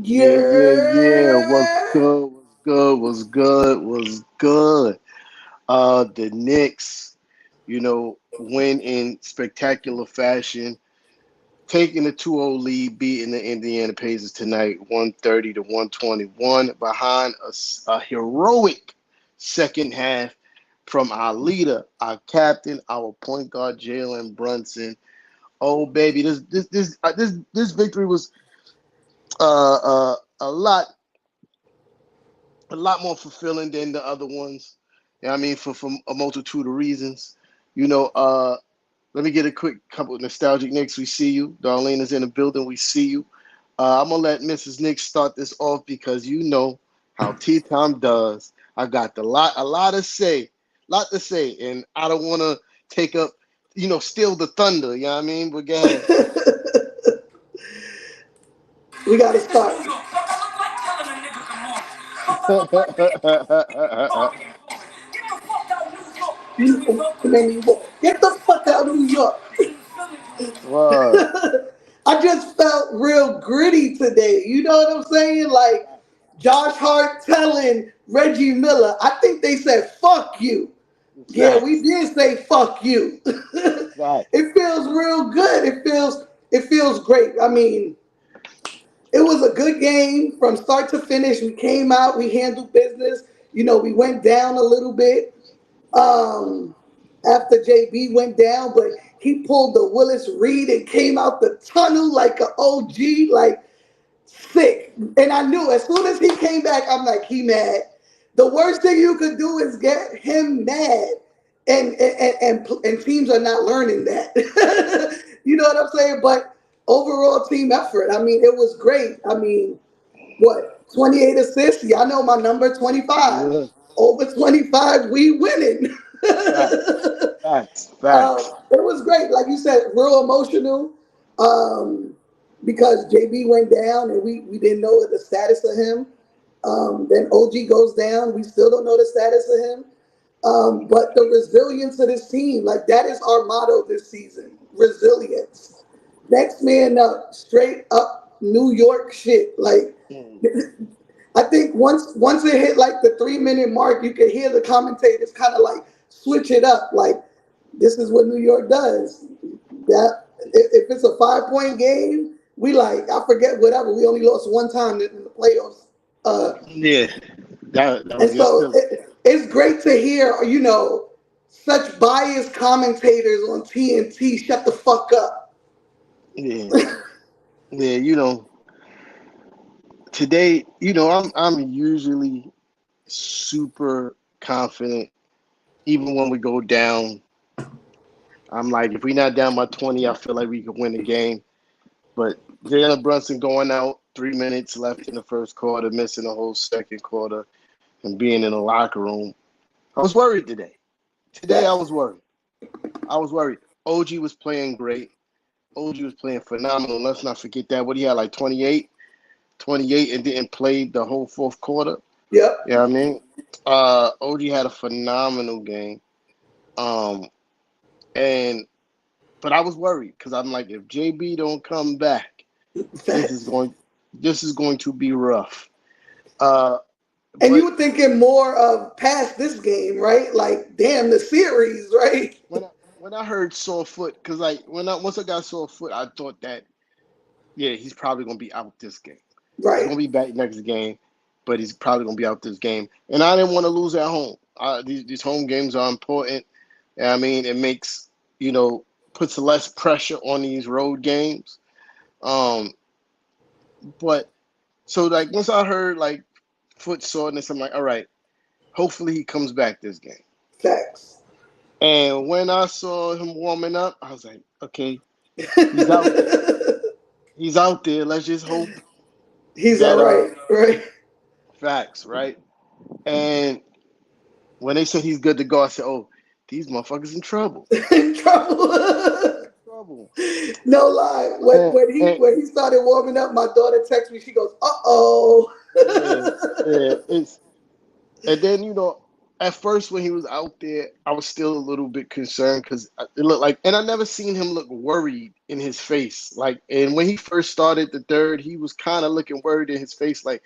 Yeah. What's Yeah. good? What's good? What's good? What's good? The Knicks, win in spectacular fashion, taking the 2-0 lead, beating the Indiana Pacers tonight, 130 to 121, behind a heroic second half from our leader, our captain, our point guard, Jalen Brunson. Oh baby, this victory was uh, uh, a lot more fulfilling than the other ones. I mean, for a multitude of reasons. You know, uh, Let me get a quick couple of nostalgic Knicks. We see you. Darlene is in the building. We see you. I'm gonna let Mrs. Knicks start this off because you know how Tea Time does. I got lot to say, and I don't want to take up, steal the thunder. You know what I mean? But go ahead. We got to start. Get the fuck out of New York. What? I just felt real gritty today. You know what I'm saying? Like Josh Hart telling Reggie Miller, I think they said fuck you. Yeah, we Facts. did say fuck you. Facts. It feels real good. It feels great. I mean, it was a good game from start to finish. We came out, we handled business. We went down a little bit um, after JB went down, but he pulled the Willis Reed and came out the tunnel like an OG, like sick. And I knew as soon as he came back, I'm like, he mad. The worst thing you could do is get him mad. And teams are not learning that. You know what I'm saying? But overall team effort. I mean, it was great. I mean, what, 28 assists? Y'all know my number, 25. Yeah. Over 25, we winning. Facts. Facts. Facts. It was great. Like you said, real emotional. Um, because JB went down and we didn't know the status of him. Then OG goes down. We still don't know the status of him. But the resilience of this team, like that is our motto this season. Resilience. Next man up, straight up New York shit. Like Mm. I think once it hit like the 3 minute mark, you could hear the commentators kind of like switch it up. Like this is what New York does. That if it's a 5 point game, we like I forget whatever. We only lost one time in the playoffs. Yeah. That And was just so Philly. it's great to hear, such biased commentators on TNT. Shut the fuck up. Yeah. Yeah. Today, I'm usually super confident. Even when we go down, I'm like, if we're not down by 20, I feel like we could win the game. But Jalen Brunson going out, 3 minutes left in the first quarter, missing the whole second quarter, and being in the locker room, I was worried today. Today, I was Yes. worried. I was worried. OG was playing great. OG was playing phenomenal. Let's not forget that. What he had, like 28, and didn't play the whole fourth quarter. Yep. You know what I mean? OG had a phenomenal game. Um, and but I was worried because I'm like, if JB don't come back, this is Facts. going this is going to be rough. Uh, And but you were thinking more of past this game, right? Like, damn, the series, right? when I heard sore foot, because like once I got sore foot, I thought that yeah, he's probably gonna be out this game. He's Right. gonna be back next game, but he's probably gonna be out this game. And I didn't want to lose at home. These home games are important. I mean, it makes puts less pressure on these road games. Um, but so like once I heard like foot soreness, I'm like, all right, hopefully he comes back this game. Facts. And when I saw him warming up, I was like, okay, he's out there. He's out there. Let's just hope He's all that right, right? facts, right? And when they said he's good to go, I said, oh, these motherfuckers in trouble. In trouble. In trouble. No lie. When And, when he and when he started warming up, my daughter texted me. She goes, "Uh oh." yeah, yeah, it's and then at first when he was out there, I was still a little bit concerned because it looked like, and I never seen him look worried in his face. Like, and when he first started the third, he was kind of looking worried in his face, like,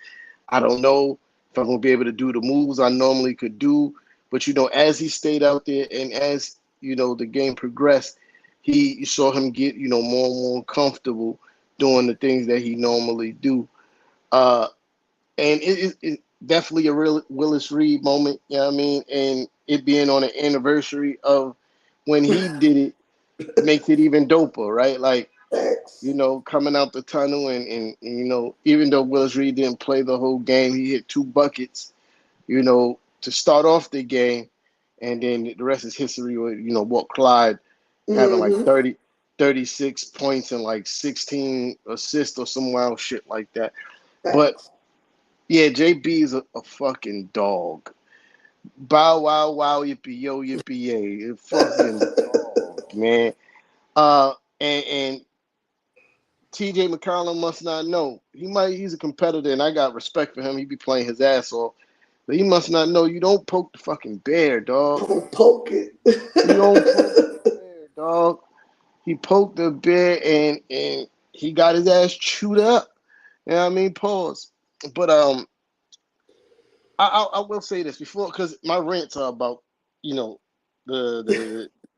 I don't know if I'm gonna be able to do the moves I normally could do. But as he stayed out there and as the game progressed, you saw him get more and more comfortable doing the things that he normally do. Uh, and it definitely a real Willis Reed moment. You know what I mean? And it being on the anniversary of when he did it makes it even doper, right? Like, Facts. coming out the tunnel and even though Willis Reed didn't play the whole game, he hit two buckets, to start off the game, and then the rest is history with Walt Clyde having like Mm-hmm. 36 points and like 16 assists or some wild shit like that. But Facts. yeah, JB is a fucking dog. Bow wow wow yippee yo yippee yay. A fucking dog, man. And TJ McCollum must not know. He's a competitor and I got respect for him. He be playing his ass off. But he must not know you don't poke the fucking bear, dog. Don't poke it. You don't poke the bear, dog. He poked the bear and he got his ass chewed up. You know what I mean? Pause. But I will say this before because my rants are about the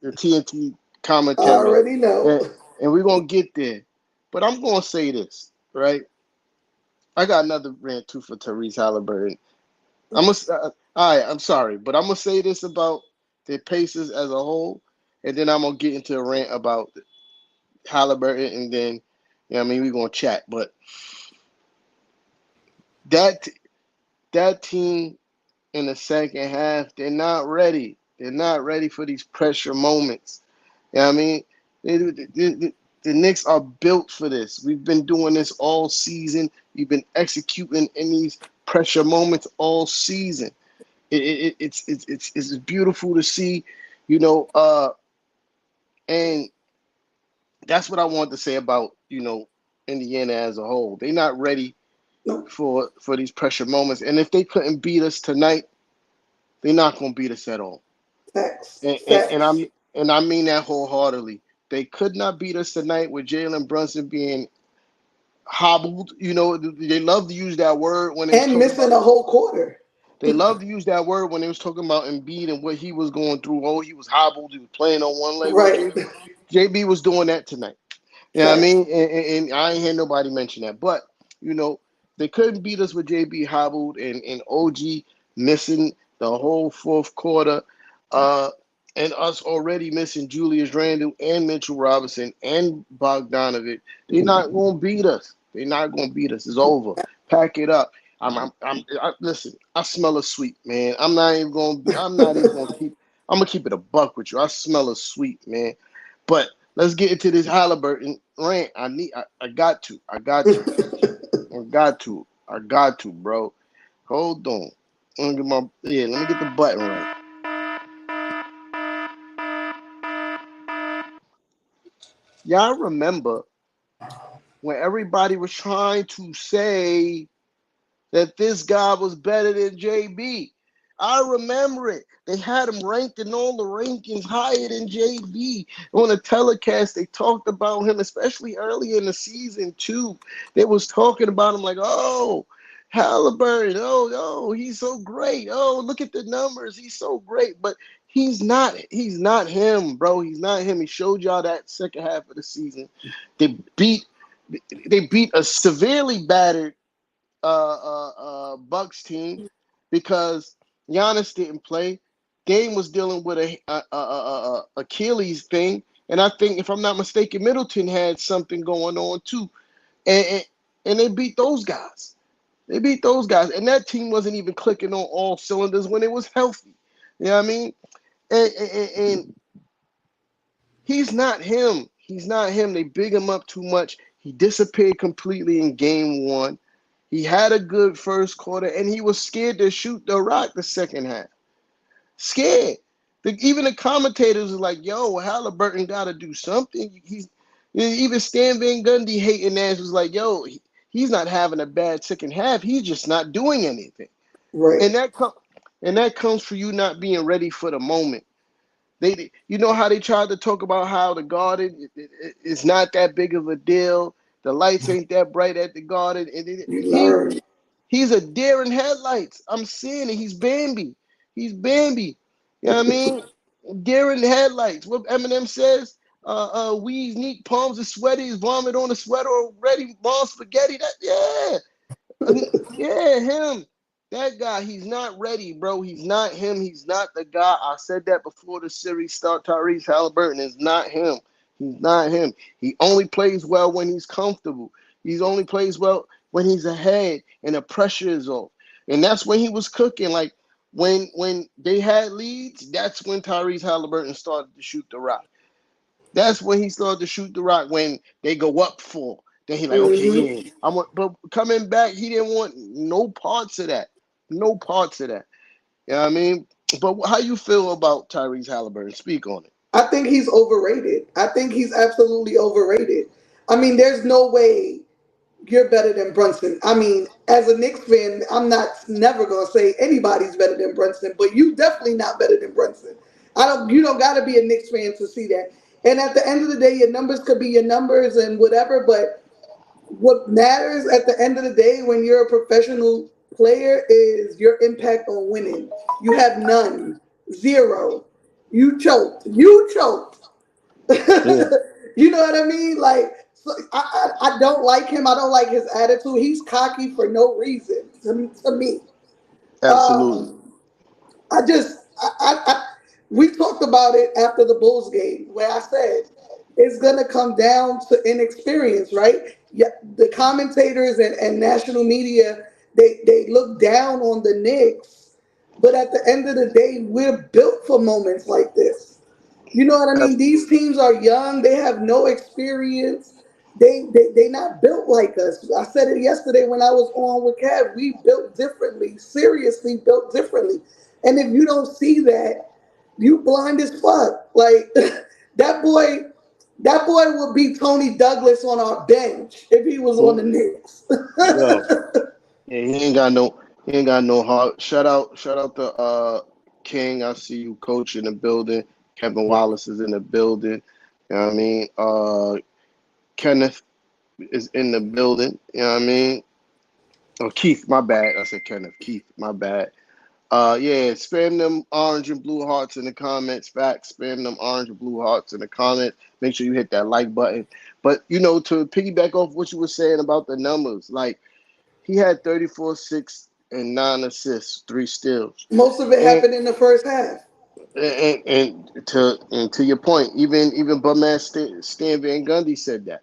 TNT I commentary, already know. and we're gonna get there. But I'm gonna say this, right? I got another rant too for Tyrese Halliburton. All right. I'm sorry, but I'm gonna say this about the Pacers as a whole, and then I'm gonna get into a rant about Halliburton, and then we're gonna chat. But that that team in the second half, they're not ready. They're not ready for these pressure moments. You know what I mean? The Knicks are built for this. We've been doing this all season. We've been executing in these pressure moments all season. It's beautiful to see, you know. And that's what I wanted to say about Indiana as a whole. They're not ready No. for these pressure moments. And if they couldn't beat us tonight, they're not going to beat us at all. Facts. And, and, and Facts. I'm and I mean that wholeheartedly. They could not beat us tonight with Jalen Brunson being hobbled. They love to use that word when they was And talking missing about. a whole quarter. They love to use that word when they was talking about Embiid and what he was going through. Oh, he was hobbled. He was playing on one leg. Well, Right. JB was doing that tonight. You know what I Facts. mean? And I ain't hear nobody mention that. But, you know, they couldn't beat us with JB hobbled and OG missing the whole fourth quarter. Uh, and us already missing Julius Randle and Mitchell Robinson and Bogdanovich. They're not going to beat us. They're not going to beat us. It's over. Pack it up. Listen, I smell a sweet, man. I'm not even going to keep, I'm going to keep it a buck with you. I smell a sweet, man. But let's get into this Halliburton rant. I got to. I got to. I got to. I got to, bro. Hold on. Let me get the button right. Y'all remember when everybody was trying to say that this guy was better than JB. I remember it. They had him ranked in all the rankings higher than JB. On the telecast, they talked about him, especially early in the season, too. They was talking about him like, oh, Halliburton, oh, he's so great. Oh, look at the numbers. He's so great. But he's not him, bro. He's not him. He showed y'all that second half of the season. They beat they beat a severely battered Bucks team because Giannis didn't play. Dame was dealing with a Achilles thing, and I think if I'm not mistaken, Middleton had something going on too, and and they beat those guys. They beat those guys, and that team wasn't even clicking on all cylinders when it was healthy. You know what I mean? And he's not him. He's not him. They big him up too much. He disappeared completely in game one. He had a good first quarter, and he was scared to shoot the rock the second half. Scared. Even the commentators was like, "Yo, Halliburton got to do something." Even Stan Van Gundy hating ass was like, "Yo, he's not having a bad second half. He's just not doing anything." Right. And And that comes from you not being ready for the moment. You know how they tried to talk about how the Garden is not that big of a deal. The lights ain't that bright at the Garden, and You learn. he's a deer in headlights. I'm seeing it. He's Bambi. He's Bambi. You know what I mean? Deer in the headlights. What Eminem says, we's neat palms are sweaty, his vomit on the sweater already, mom spaghetti. That yeah. Yeah, him. That guy, he's not ready, bro. He's not him. He's not the guy. I said that before the series start. Tyrese Halliburton is not him. He's not him. He only plays well when he's comfortable. He's only plays well when he's ahead and the pressure is off. And that's when he was cooking. Like when they had leads, that's when Tyrese Halliburton started to shoot the rock. That's when he started to shoot the rock when they go up four. Then he like, okay, Mm-hmm. yeah. But coming back, he didn't want no parts of that. No parts of that. You know what I mean? But how you feel about Tyrese Halliburton? Speak on it. I think he's overrated. I think he's absolutely overrated. I mean, there's no way you're better than Brunson. I mean, as a Knicks fan, I'm not never gonna say anybody's better than Brunson, but you definitely not better than Brunson. I don't. You don't got to be a Knicks fan to see that. And at the end of the day, your numbers could be your numbers and whatever, but what matters at the end of the day when you're a professional player is your impact on winning. You have none, zero. You choked. You choked. Yeah, You know what I mean? Like, so I don't like him. I don't like his attitude. He's cocky for no reason to me. absolutely. Um, we talked about it after the Bulls game where I said it's going to come down to inexperience, right? Yeah, the commentators and national media, they look down on the Knicks, but at the end of the day, we're built for moments like this. You know what I mean? These teams are young. They have no experience. They not built like us. I said it yesterday when I was on with Kev. We built differently, seriously built differently. And if you don't see that, you blind as fuck. Like that boy, that boy would be Tony Douglas on our bench if he was on the Knicks. Yo, yeah, he ain't got no heart. Shout out to King. I see you, coach, in the building. Kevin Wallace is in the building. You know what I mean? Kenneth is in the building. You know what I mean? Oh, Keith, my bad. I said Kenneth. Keith, my bad. Yeah, spam them orange and blue hearts in the comments. Facts, spam them orange and blue hearts in the comments. Make sure you hit that like button. But to piggyback off what you were saying about the numbers, like he had 34, 6, and 9 assists, 3 steals. Most of it And happened in the first half. to your point, even bum ass Stan Van Gundy said that.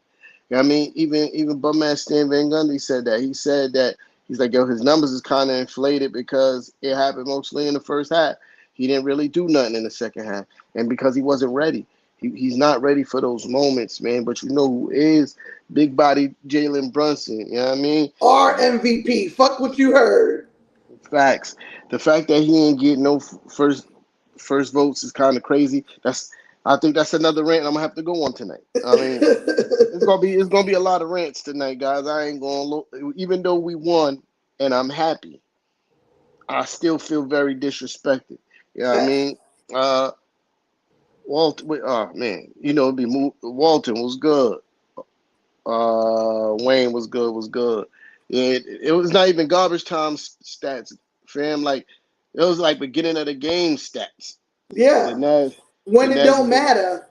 You know what I mean, even bum ass Stan Van Gundy said that. He said that he's like, yo, his numbers is kind of inflated because it happened mostly in the first half. He didn't really do nothing in the second half, and because he wasn't ready. He's not ready for those moments, man. But you know who is big body Jalen Brunson? You know what I mean? Our MVP. Fuck what you heard. Facts. The fact that he ain't get no first votes is kind of crazy. I think that's another rant I'm gonna have to go on tonight. I mean, it's gonna be a lot of rants tonight, guys. I ain't gonna look, even though we won and I'm happy, I still feel very disrespected. You know what I Facts. mean? Uh, oh man, it'd be Walton was good. Wayne was good. It was not even garbage time stats, fam. Like it was like beginning of the game stats. The Yeah. Naz, the When it Naz don't is the matter.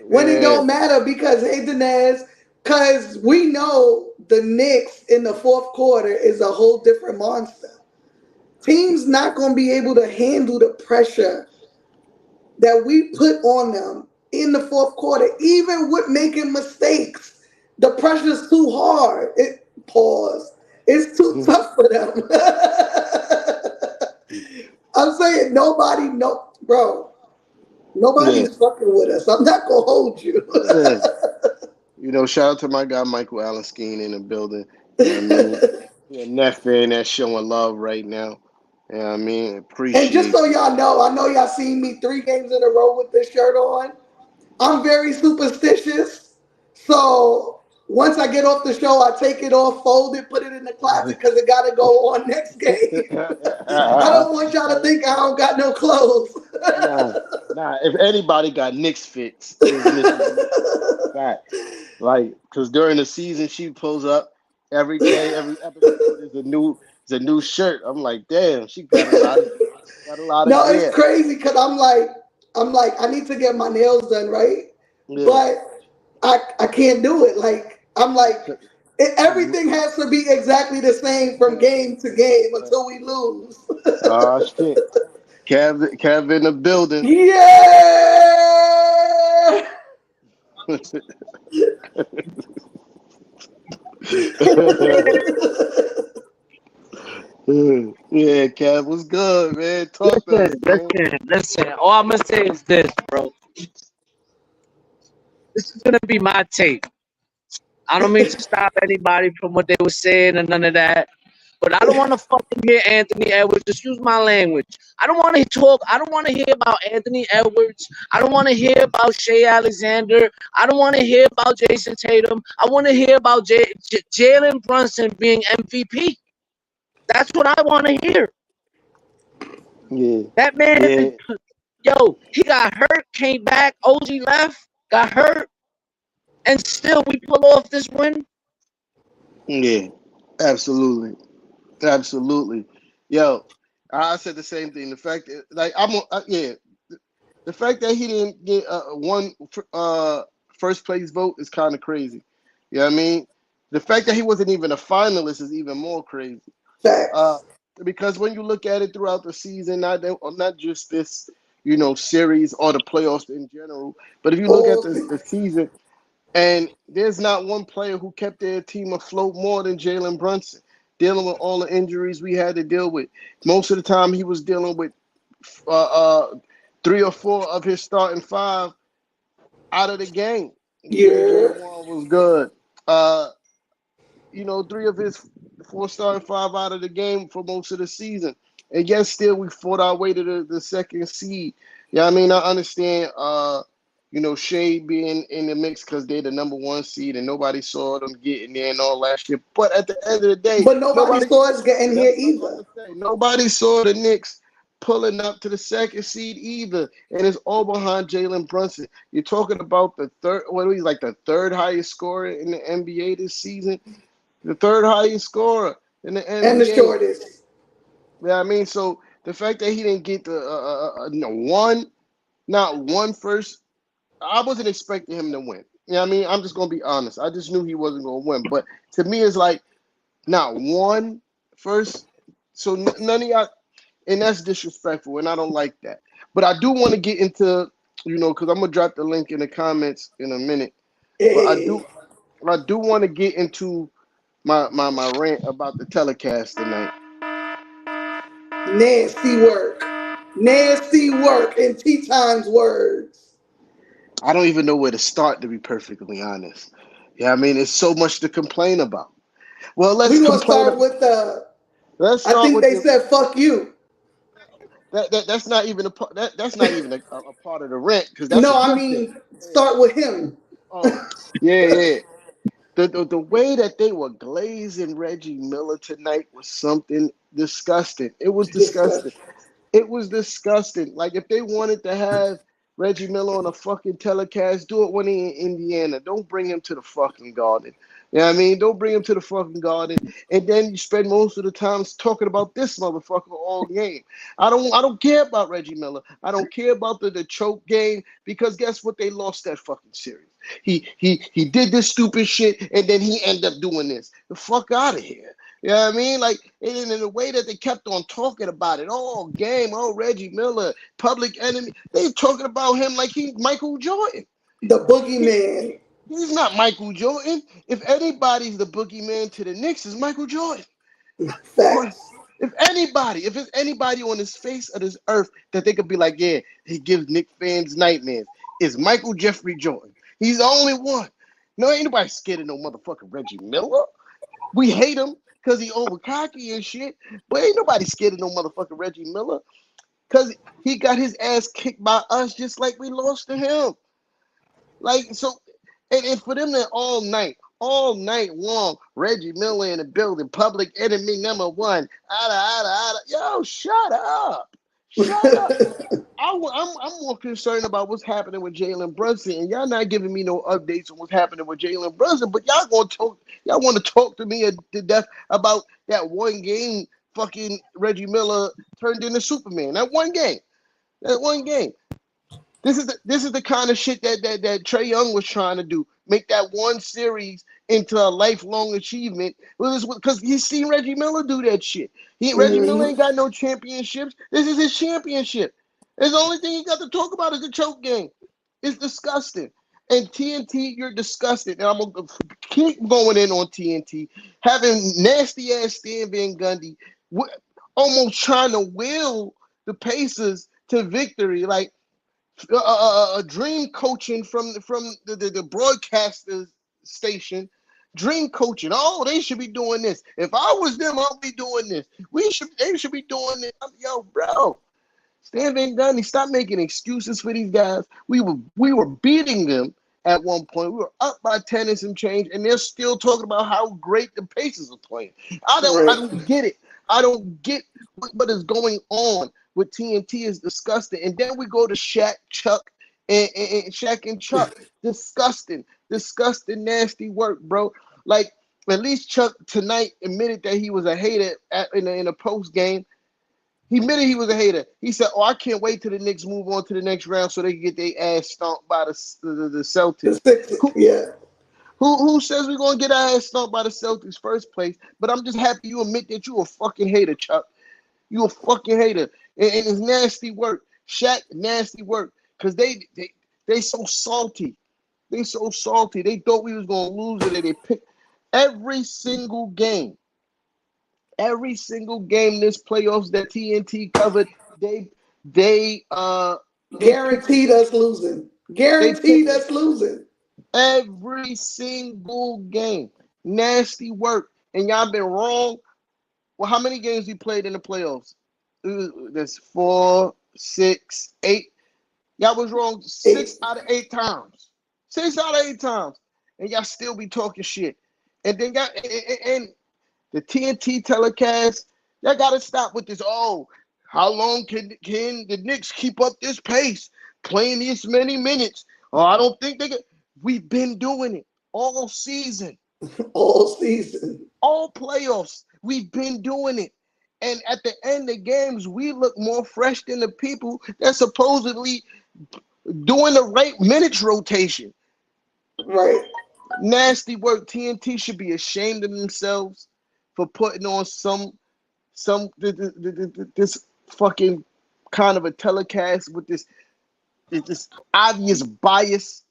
When it man. don't matter because hey Dinez, because we know the Knicks in the fourth quarter is a whole different monster. Teams not gonna be able to handle the pressure that we put on them in the fourth quarter, even with making mistakes. The pressure's too hard. Pause. It's too tough for them. I'm saying nobody, no, bro. Yeah, Nobody's fucking with us. I'm not gonna hold you. yeah. Shout out to my guy Michael Allen Skeen in the building. You know what I mean? Yeah, Net fan that's showing love right now. You know what I mean? And just Appreciate so you. y'all know, I know y'all seen me 3 games in a row with this shirt on. I'm very superstitious. So Once I get off the show, I take it off, fold it, put it in the closet because it got to go on next game. I don't want y'all to think I don't got no clothes. Nah, nah. If anybody got Knicks fits, is Mrs. Fat. Like, cause during the season she pulls up every day, every episode is a new shirt. I'm like, damn, she got a lot of No, it's gear. crazy because I'm like, I need to get my nails done, right? Yeah. But I can't do it. Like, I'm like, everything has to be exactly the same from game to game until we lose. Oh shit. Kev in the building. Yeah. Yeah, Kev, what's good, man? Talk to us, man. Listen. All I'm gonna say is this, bro. This is gonna be my take. I don't mean to stop anybody from what they were saying and none of that. But I don't want to fucking hear Anthony Edwards. Excuse my language. I don't want to talk. I don't want to hear about Anthony Edwards. I don't want to hear about Shea Alexander. I don't want to hear about Jason Tatum. I want to hear about Jalen Brunson being MVP. That's what I want to hear. Yeah, That man, yeah, yo, he got hurt, came back. OG left, got hurt, and still we pull off this win. yeah. Absolutely, absolutely. Yo, I said the same thing. The fact that, like, yeah, the fact that he didn't get one first place vote is kind of crazy. You know what I mean? The fact that he wasn't even a finalist is even more crazy. Uh, Facts. because when you look at it throughout the season, not just this, series or the playoffs in general, but if you look at Oh, the season, and there's not one player who kept their team afloat more than Jalen Brunson, dealing with all the injuries we had to deal with. Most of the time, he was dealing with uh, uh, three or four of his starting five out of the game. yeah. Game one was good. Uh, three of his four starting five out of the game for most of the season. And yet still we fought our way to the second seed. Yeah, I mean, I understand Shea being in the mix because they're the number one seed and nobody saw them getting there and all that shit. But at the end of the day, But nobody nobody saw us getting here that's what I'm about either. to say. Nobody saw the Knicks pulling up to the second seed either. And it's all behind Jalen Brunson. You're talking about the third, what he's like the third highest scorer in the NBA this season, the third highest scorer in the And the NBA. shortest. Yeah, I mean, so the fact that he didn't get the one, not one first, I wasn't expecting him to win. You know what I mean? I'm just gonna be honest. I just knew he wasn't gonna win. But to me, it's like not one first. So none of y'all, and that's disrespectful, and I don't like that. But I do want to get into, because I'm gonna drop the link in the comments in a minute. But Hey, I do want to get into my rant about the telecast tonight. nasty work. Nasty work in T Time's words. I don't even know where to start, to be perfectly honest. Yeah, I mean, it's so much to complain about. Well, let's We're gonna complain. start with Let's I start think with they the said fuck you. that's not even a part. That's not even a part of the rant because that's a No, I good thing. mean start with him. Oh, yeah, yeah. The way that they were glazing Reggie Miller tonight was something disgusting. It was disgusting. Disgusting. It was disgusting. Like if they wanted to have Reggie Miller on a fucking telecast, do it when he in Indiana. Don't bring him to the fucking Garden. You know what I mean? Don't bring him to the fucking Garden. And then you spend most of the time talking about this motherfucker all game. I don't care about Reggie Miller. I don't care about the choke game because guess what? They lost that fucking series. He did this stupid shit and then he ended up doing this. The fuck out of here. You know what I mean? Like, and in the way that they kept on talking about it, oh, game, oh, Reggie Miller, public enemy. They talking about him like he's Michael Jordan. The He, boogeyman. he's not Michael Jordan. If anybody's the boogeyman to the Knicks, is Michael Jordan. Or Facts. if it's anybody on this face of this earth that they could be like, yeah, he gives Knicks fans nightmares, is Michael Jeffrey Jordan. He's the only one. No, ain't nobody scared of no motherfucking Reggie Miller. We hate him because he over cocky and shit, but ain't nobody scared of no motherfucking Reggie Miller because he got his ass kicked by us just like we lost to him. Like, so, and for them to all night, all night long. Reggie Miller in the building, public enemy number one. Ada, ada, ada. Yo, shut up. Shut up. I'm more concerned about what's happening with Jalen Brunson, and y'all not giving me no updates on what's happening with Jalen Brunson. But y'all want to talk to me to death about that one game. Fucking Reggie Miller turned into Superman. That one game. This is the kind of shit that Trae Young was trying to do. Make that one series into a lifelong achievement. Because he's seen Reggie Miller do that shit. Reggie Miller ain't got no championships. This is his championship. It's the only thing he got to talk about is the choke game. It's disgusting. And TNT, you're disgusting. And I'm going to keep going in on TNT. Having nasty-ass Stan Van Gundy almost trying to will the Pacers to victory. Like, a dream coaching from the broadcaster station, dream coaching. Oh, they should be doing this. If I was them, I'll be doing this. They should be doing this. Yo, bro, Stan Van Gundy, stop making excuses for these guys. We were beating them at one point. We were up by 10 and some change, and they're still talking about how great the Pacers are playing. I don't get it. I don't get what is going on with TNT. Is disgusting. And then we go to Shaq, Chuck, and Shaq and Chuck. Disgusting, nasty work, bro. Like, at least Chuck tonight admitted that he was a hater in a post game. He admitted he was a hater. He said, "Oh, I can't wait till the Knicks move on to the next round so they can get their ass stomped by the Celtics." Who says we're gonna get our ass stomped by the Celtics first place? But I'm just happy you admit that you a fucking hater, Chuck. You a fucking hater, and it's nasty work. Shaq, nasty work, cause they so salty. They so salty. They thought we was gonna lose it, and they picked every single game. Every single game this playoffs that TNT covered, they guaranteed us losing. Guaranteed us losing. Every single game. Nasty work. And y'all been wrong. Well, how many games we played in the playoffs? There's 4, 6, 8. Y'all was wrong 6 out of 8 times. 6 out of 8 times. And y'all still be talking shit. And then and the TNT telecast, y'all got to stop with this. Oh, how long can the Knicks keep up this pace, playing this many minutes? Oh, I don't think they can. We've been doing it all season. All season. All playoffs. We've been doing it. And at the end of games, we look more fresh than the people that supposedly doing the right minutes rotation. Right. Nasty work. TNT should be ashamed of themselves for putting on this fucking kind of a telecast with this obvious bias.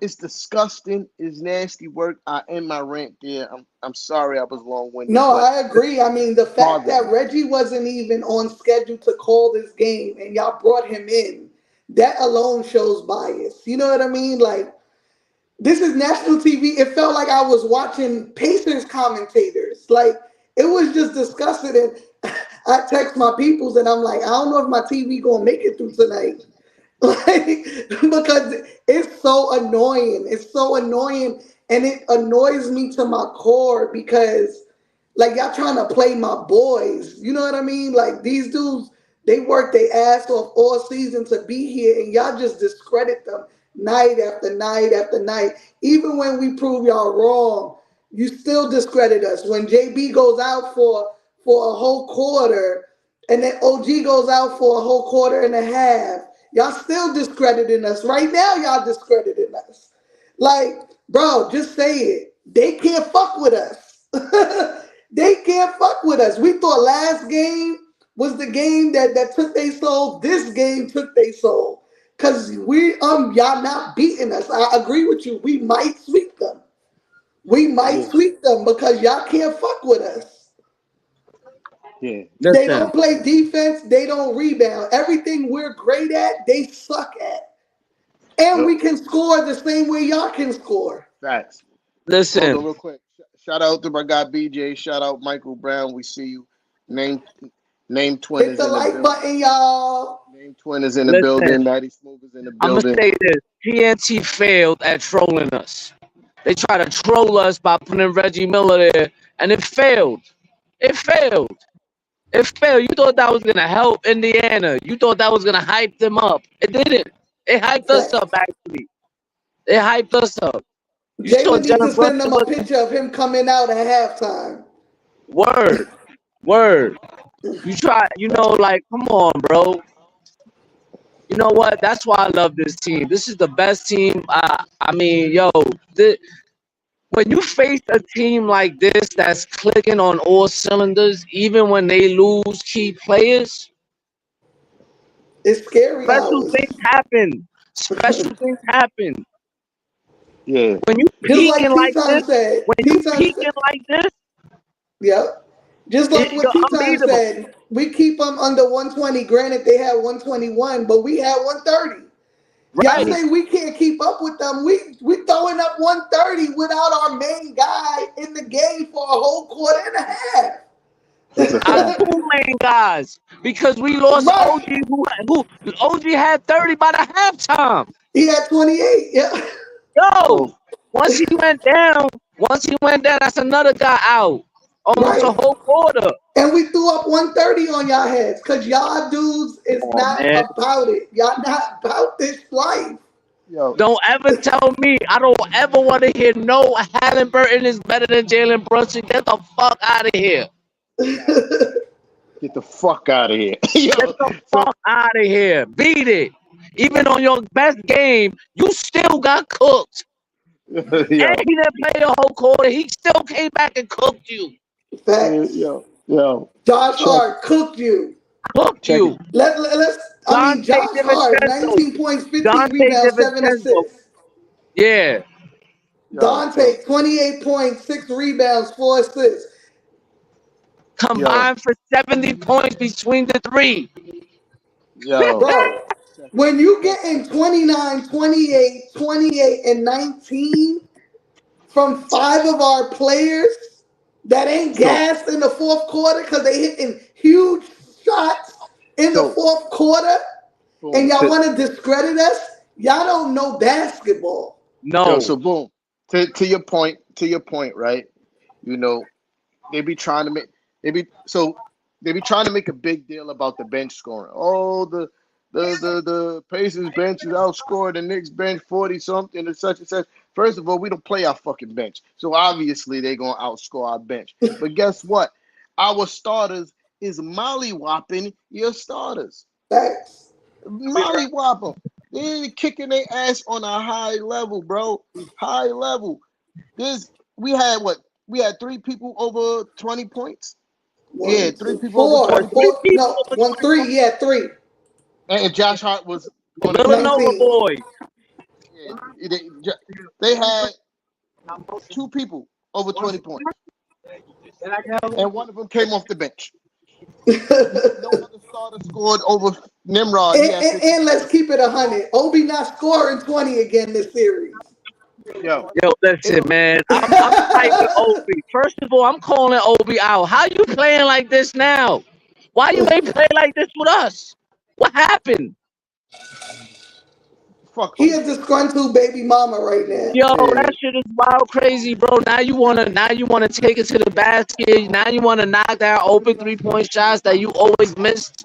It's disgusting. It's nasty work. I end my rant there. I'm sorry I was long-winded. No, I agree. I mean, the fact that Reggie wasn't even on schedule to call this game and y'all brought him in, that alone shows bias. You know what I mean? Like, this is national TV. It felt like I was watching Pacers commentators. Like, it was just disgusting. And I text my peoples and I'm like, I don't know if my TV gonna make it through tonight. Like, because it's so annoying. It's so annoying. And it annoys me to my core because, like, y'all trying to play my boys. You know what I mean? Like, these dudes, they work their ass off all season to be here, and y'all just discredit them night after night after night. Even when we prove y'all wrong, you still discredit us. When JB goes out for a whole quarter, and then OG goes out for a whole quarter and a half, y'all still discrediting us. Right now, y'all discrediting us. Like, bro, just say it. They can't fuck with us. They can't fuck with us. We thought last game was the game that took their soul. This game took their soul. Because y'all not beating us. I agree with you. We might sweep them. We might sweep them because y'all can't fuck with us. Yeah. They don't play defense. They don't rebound. Everything we're great at, they suck at. And we can score the same way y'all can score. Facts. Listen. Real quick. Shout out to my guy BJ. Shout out Michael Brown. We see you. Name Twin. Hit the like button, y'all. Name Twin is in the building. Natty Smooth is in the building. I'm going to say this. TNT failed at trolling us. They try to troll us by putting Reggie Miller there, and it failed. It failed. It failed. You thought that was gonna help Indiana. You thought that was gonna hype them up. It didn't. It hyped us up Facts. actually. It hyped us up. You saw Jalen needs to Jalen send Brunson them a was picture of him coming out at halftime. word, word. You try, like, come on, bro. You know what? That's why I love this team. This is the best team. I mean, yo, when you face a team like this that's clicking on all cylinders, even when they lose key players, It's scary special hours. things happen. Special things happen. Yeah. When you Just like peaking like T-Time this, said. when you T-Time said, peaking like this, yep. Just like what you're T-Time unbeatable. said, we keep them under 120. Granted, they had 121, but we had 130. Y'all Right. say we can't keep up with them. We throwing up 130 without our main guy in the game for a whole quarter and a half. That's a Our fact. two main guys, because we lost Right. OG, who OG had 30 by the halftime. He had 28. Yeah. Yo, So once he went down, that's another guy out. Almost a Right. whole quarter. And we threw up 130 on y'all heads because y'all dudes is Come on, not man. about it. Y'all not about this life. yo, Don't ever tell me. I don't ever want to hear no Halliburton is better than Jalen Brunson. Get the fuck out of here. get the fuck out of here. Yo, Get the so fuck out of here. Beat it. Even on your best game, you still got cooked. And yo, he didn't play the whole quarter. He still came back and cooked you. Facts. yo, Josh check it, Hart cooked you. Cooked check it. you. Let's. I mean, Dante Josh Hart, DiVincenzo. 19 points, 15 Dante rebounds, 7 DiVincenzo. assists. Yeah. Yo, so Dante, 28 points, 6 rebounds, 4 assists. yo, Combined for 70 points between the three. yo, Bro, check it, when you check get in 29, 28, 28, and 19 from 5 of our players that ain't so gassed in the fourth quarter because they hitting huge shots in the so fourth quarter, and boom. y'all want to discredit us, y'all don't know basketball. No. So boom. To your point, right? You know, they be trying to make they be so they be trying to make a big deal about the bench scoring. Oh, the Pacers bench is outscored the Knicks bench 40 something and such and such. First of all, we don't play our fucking bench. So obviously they're gonna outscore our bench. But guess what? Our starters is mollywhopping your starters. Facts. Mollywhop them. They're kicking their ass on a high level, bro. High level. This we had what? We had 3 people over 20 points. Yeah, One, three two, people over four, 20 Three points. four. people No, over 1, 20 3. points. Yeah, 3. And Josh Hart was on the bench. Villanova 19. boy. Yeah, they had 2 people over 20 points. And one of them came off the bench. No other starter scored over Nimrod. He had 50. And let's keep it 100. Obi not scoring 20 again this series. Yo, Yo, it listen, don't man. I'm typing Obi. First of all, I'm calling Obi out. How you playing like this now? Why you ain't play like this with us? What happened? fuck He Obi. a disgruntled baby mama right now. Yo, Yeah, that shit is wild crazy, bro. Now you wanna take it to the basket. Now you wanna knock down open 3-point shots that you always missed.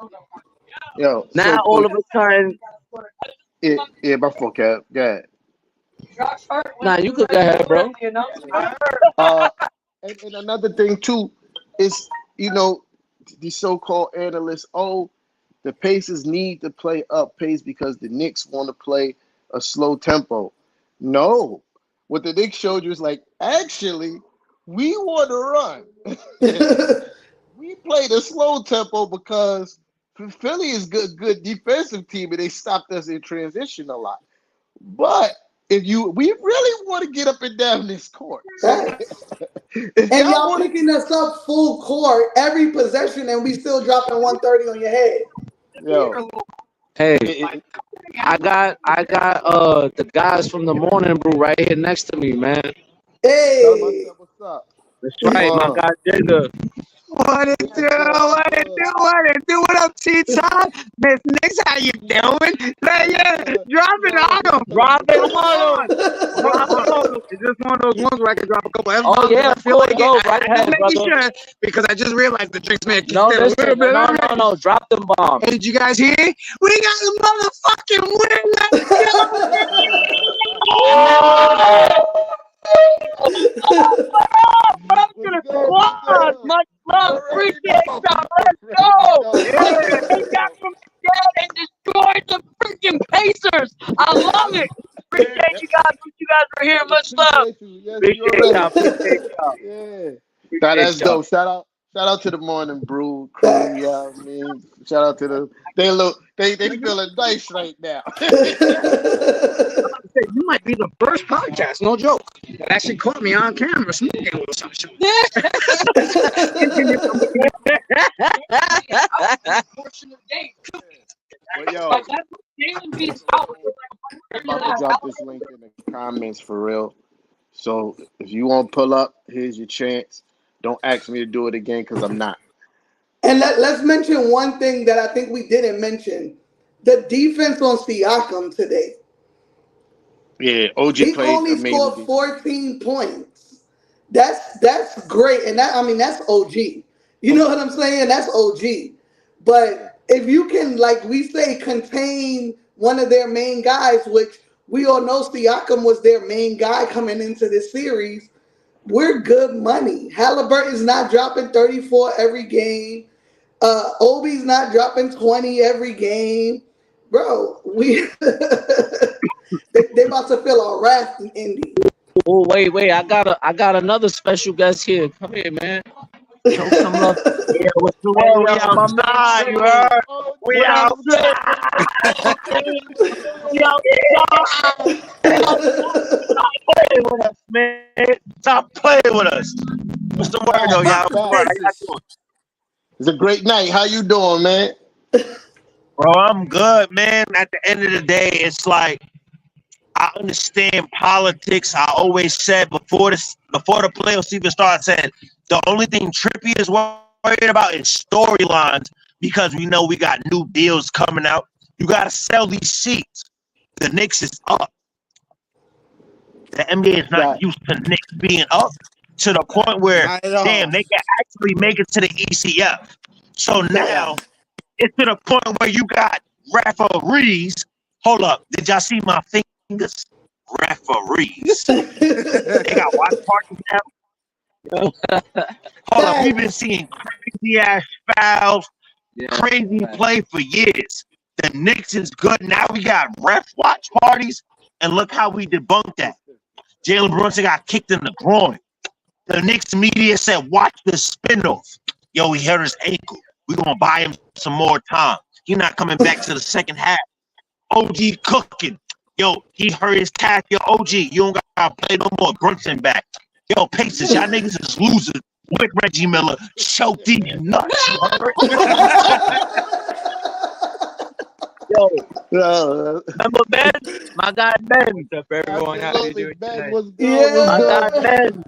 yo. Now all of a sudden, Yeah, my fault, Cap. Yeah. nah, you could go ahead, bro. Uh, and another thing too is you know the so-called analysts. Oh, the Pacers need to play up pace because the Knicks want to play a slow tempo. No, what the Knicks showed you is like actually we want to run. We played a slow tempo because Philly is good defensive team and they stopped us in transition a lot. But if we really want to get up and down this court. So Facts. if And y'all y'all want picking us up full court every possession, and we still dropping 130 on your head. to, yo, Hey, it, I got the guys from the morning brew right here next to me, man. tell them I Hey, said what's up. That's Come right, my on, guy Jada. What it do? What up, T-Top? Miss Nix, how you doing? Yeah, drop it on them. Drop it on him. Is this one of those ones where I can drop a couple Oh, F-bombs? yeah, I feel like go it. right I ahead, just making brother. sure because I just realized the drinks man kicked No, in a listen. little bit. No. Drop them bombs. Hey, did you guys hear? We got a motherfucking win. Let's go. What up to the squad? Much love. Appreciate y'all. Let's go. Yeah. They got from dead and destroyed the freaking Pacers. I love it. Appreciate you guys. You guys were here. Much love. Appreciate y'all. Yeah. Appreciate That's y'all. dope. Shout out to the Morning Brew crew. Yeah, you know what I mean, shout out to the. They feeling nice right now. You might be the first podcast, no joke, that actually caught me on camera smoking a little something. But yo, I'm about to drop this link in the comments for real. So if you want to pull up, here's your chance. Don't ask me to do it again because I'm not. And let's mention one thing that I think we didn't mention: the defense on Siakam today. Yeah, OG He played only amazing. scored 14 points. That's great, and that's OG. You know what I'm saying? That's OG. But if you can, like we say, contain one of their main guys, which we all know Siakam was their main guy coming into this series, we're good money. Halliburton's not dropping 34 every game. Obi's not dropping 20 every game. Bro, they about to feel a wrath in Indy. Oh, wait. I got another special guest here. Come here, man. Show some love. Yeah, what's the word? We outside, you heard? We outside. We outside. With us, man. Stop playing with us. What's the word, though, y'all? It's a great night. How you doing, man? Bro, I'm good, man. At the end of the day, it's like I understand politics. I always said before the playoffs even started, saying the only thing Trippy is worried about is storylines because we know we got new deals coming out. You got to sell these seats. The Knicks is up. The NBA is not used to Knicks being up to the point where, damn, they can actually make it to the ECF. So now it's to the point where you got referees. Hold up. Did y'all see my fingers? Referees. They got watch parties now. Hold up. We've been seeing crazy ass fouls, crazy play for years. The Knicks is good. Now we got ref watch parties. And look how we debunked that. Jalen Brunson got kicked in the groin. The Knicks media said, watch the spin-off. Yo, he hurt his ankle. We're going to buy him some more time. He's not coming back to the second half. OG cooking. Yo, he hurt his calf. Yo, OG, you don't got to play no more. Brunson back. Yo, Pacers, y'all niggas is losers with Reggie Miller. Choke these nuts. Yo, remember Ben? My guy Ben. What's up, everyone? How you doing tonight? My guy Ben.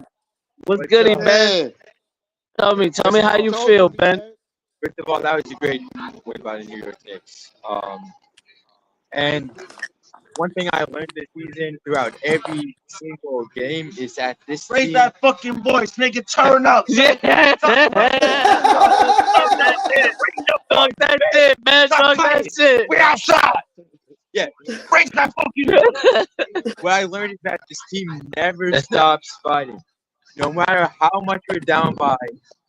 What's good, Ben? Tell me how you feel, Ben. First of all, that was a great win by the New York Knicks. And one thing I learned this season throughout every single game is that this Raise team... that fucking voice, nigga. Turn up. Yeah. That's it, man. That's it. We outside. Yeah. Raise that fucking What I learned is that this team never stops fighting. No matter how much we're down by,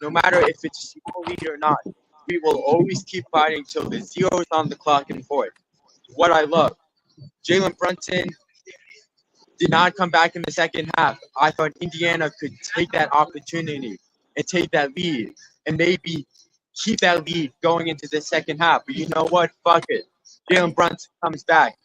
no matter if it's a small lead or not, we will always keep fighting till the 0 is on the clock and fourth. What I love. Jalen Brunson did not come back in the second half. I thought Indiana could take that opportunity and take that lead and maybe keep that lead going into the second half. But you know what? Fuck it. Jalen Brunson comes back.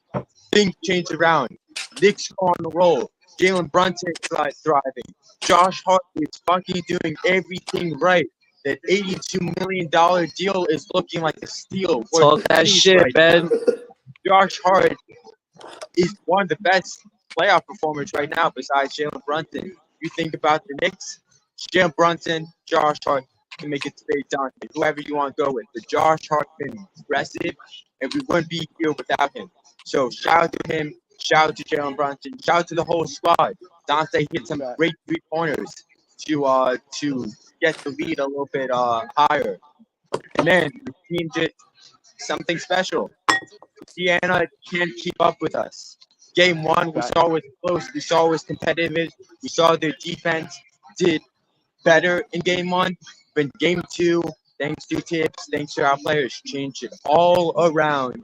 Things change around. Knicks go on the roll. Jalen Brunson is thriving. Josh Hart is fucking doing everything right. That $82 million deal is looking like a steal. Talk that shit, right, Ben. Josh Hart is one of the best playoff performers right now besides Jalen Brunson. You think about the Knicks, Jalen Brunson, Josh Hart, can make it straight down. Whoever you want to go with. But Josh Hart's been impressive, and we wouldn't be here without him. So shout out to him. Shout out to Jalen Brunson. Shout out to the whole squad. Dante hit some great 3-pointers to get the lead a little bit higher. And then the team did something special. Indiana can't keep up with us. Game 1, we saw it was close. We saw it was competitive. We saw their defense did better in Game 1. But in Game 2, thanks to tips, thanks to our players, changed it all around.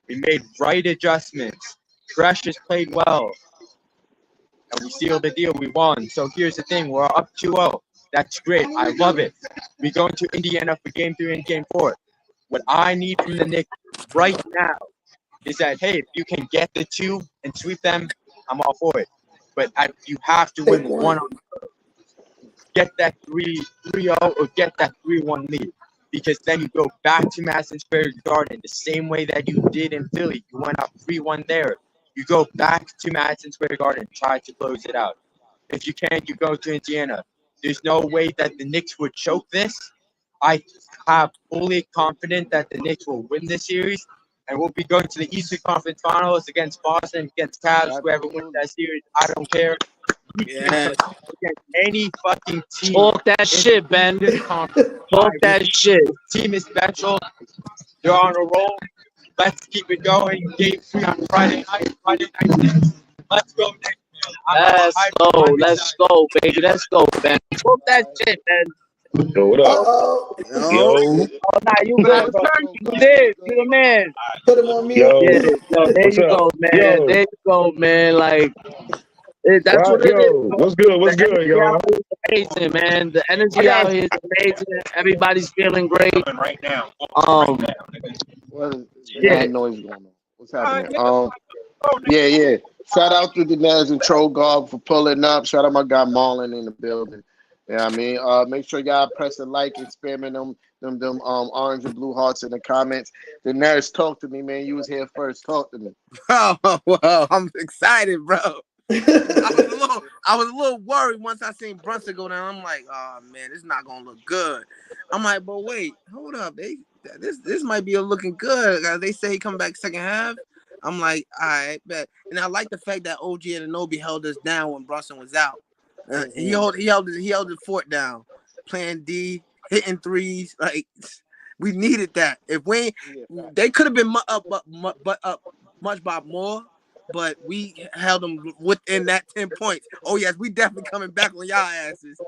We made right adjustments. Precious played well. And we sealed the deal. We won. So here's the thing. We're up 2-0. That's great. I love it. We're going to Indiana for Game 3 and Game 4. What I need from the Knicks right now is that, hey, if you can get the 2 and sweep them, I'm all for it. But you have to win 1 on the road. Get that 3-0 or get that 3-1 lead. Because then you go back to Madison Square Garden the same way that you did in Philly. You went up 3-1 there. You go back to Madison Square Garden, try to close it out. If you can't, you go to Indiana. There's no way that the Knicks would choke this. I have fully confident that the Knicks will win this series, and we'll be going to the Eastern Conference Finals against Boston, against Cavs, whoever wins that series. I don't care. Yeah. Against any fucking team. Talk that shit, Ben. Talk that shit. Team is special. They're on a roll. Let's keep it going. Game 3 on Friday night. Let's go, Knicks. Let's go, baby. Let's go, Ben. Talk that shit, Ben. Yo, what up? Yo. Oh, nah, you good. You did. You the man. Put him on mute. Yo. Yeah, yo, there What's you up? go, man. Yo. There you go, man. Like, that's what it Yo, is. what's good? What's The good, energy y'all? out here is amazing, man. The energy out here is amazing. Everybody's feeling great. Right now. What is Yeah. that noise going on? What's happening? Yeah. Shout out to the Naz and Troll Guard for pulling up. Shout out my guy Marlon in the building. Yeah, I mean, make sure y'all press the like and spamming them orange and blue hearts in the comments. The Naz, talk to me, man. You was here first. Talk to me. Oh, well, I'm excited, bro. I was a little worried once I seen Brunson go down. I'm like, oh man, this is not gonna look good. I'm like, but wait, hold up, this might be looking good. They say he come back second half. I'm like, all right, bet. And I like the fact that OG Anunoby held us down when Brunson was out. He held the fort down, playing D, hitting threes. Like we needed that. If they could have been up much by more. But we held them within that 10 points. Oh, yes, we definitely coming back on y'all asses.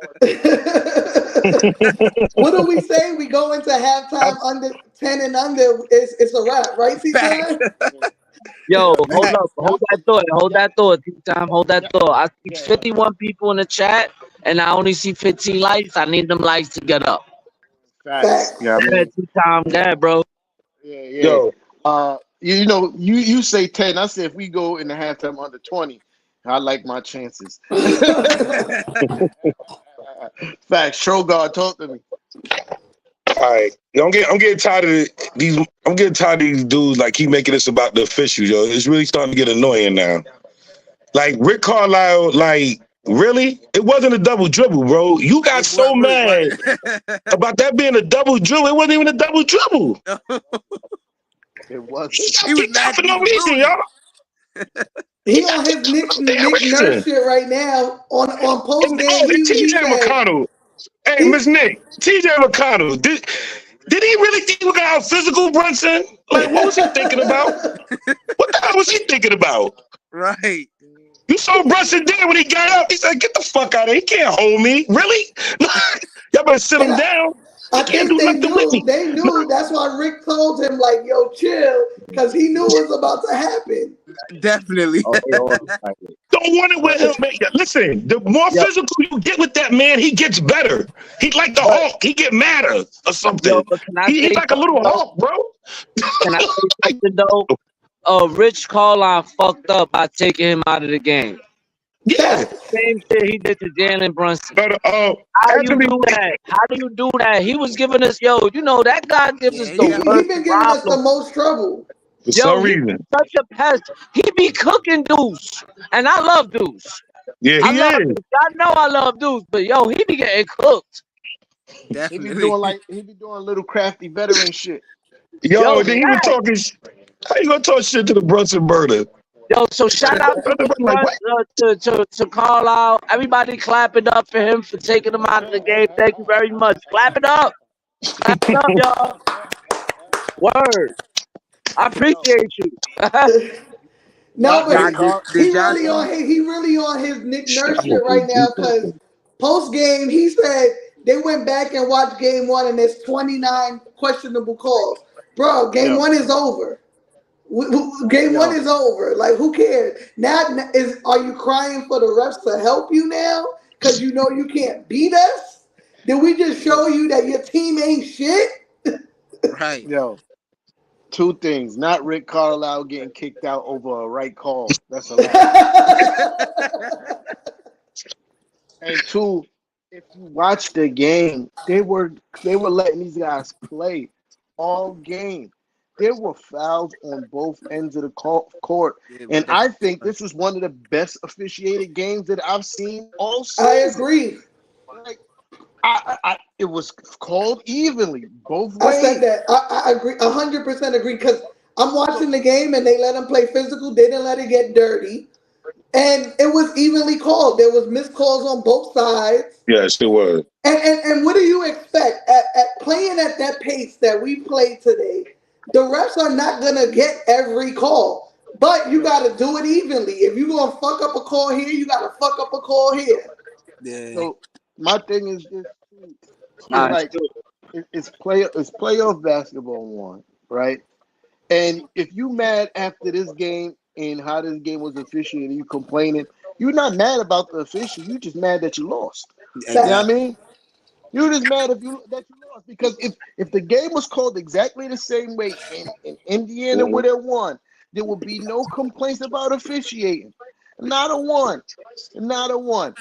What do we say? We go into halftime under 10 and under. It's a wrap, right, C-Time? Yo, hold up. Hold that thought. T-Time, hold that thought. I see 51 people in the chat, and I only see 15 likes. I need them likes to get up. Facts. Yeah, I mean, T-Time, go ahead, bro. Yeah. Yo. You know, you say 10. I say if we go in the halftime under 20, I like my chances. Facts. Shogard, talk to me. All right. I'm getting tired of these. I'm getting tired of these dudes like keep making this about the officials, yo. It's really starting to get annoying now. Like Rick Carlisle, like really? It wasn't a double dribble, bro. You got so mad about that being a double dribble. It wasn't even a double dribble. It was. He was mad for no reason, y'all. He on his Nick Nurse shit right now on post game. TJ McConnell. Hey, Miss Nick. TJ McConnell. Did he really think we got out physical Brunson? Like, what was he thinking about? What the hell was he thinking about? Right. You saw Brunson did when he got up. He said, "Get the fuck out of here. He can't hold me." Really? Y'all better sit him down. I think they knew. That's why Rick told him, like, yo, chill, because he knew it was about to happen. Definitely. Don't want it with him, man. Listen, the more physical you get with that man, he gets better. He's like the Hulk. He get madder or something. He's like a little Hulk, bro. Can I say something, though? Rich Carlisle fucked up by taking him out of the game. Yeah. Same shit he did to Jalen Brunson. But, How do you do that? How do you do that? He was giving us, that guy gives us the He's worst been giving us the most trouble. For some reason. Such a pest. He be cooking Deuce. And I love Deuce. Yeah, he is. I know I love Deuce, but he be getting cooked. He be Definitely. doing little crafty veteran shit. Yo, Yo, then he was facts. talking. How you gonna talk shit to the Brunson brother? Yo, so But shout out to the Like front what? to Carlisle. Everybody clap it up for him for taking him out of the game. Thank you very much. Clap it up. Clap it up, y'all. Word. I Yo, appreciate you. No, but Rick John, Carl. did John see? he really on his Nick Nurse I'm gonna shit right now because post game he said they went back and watched game one and there's 29 questionable calls. Bro, game Yo, one is over. Game one yo, is over. Like, who cares? Now, are you crying for the refs to help you now because you know you can't beat us? Did we just show yo, you that your team ain't shit? Right. yo. Two things. Not Rick Carlisle getting kicked out over a right call. That's hilarious. I And two, if you watch the game, they were letting these guys play all game. There were fouls on both ends of the court, Yeah, and I think definitely. this was one of the best officiated games that I've seen all season. agree. Like, it was called evenly both I said ways. that. I agree. 100% agree because I'm So, watching the game and they let them play physical. They didn't let it get dirty. And it was evenly called. There was missed calls on both sides. Yes, it was. And what do you expect at playing at that pace that we played today? The refs are not gonna get every call, but you got to do it evenly. If you gonna fuck up a call here, you got to fuck up a call here. Yeah. so my thing is this: it's Nah, like it's playoff basketball one, right? And if you mad after this game and how this game was officiated, you complaining, you're not mad about the official. You just mad that you lost. You know what I Exactly. Facts. mean? You're just mad that you lost because if the game was called exactly the same way and Indiana would have won, there would be no complaints about officiating. Not a one. Not a one.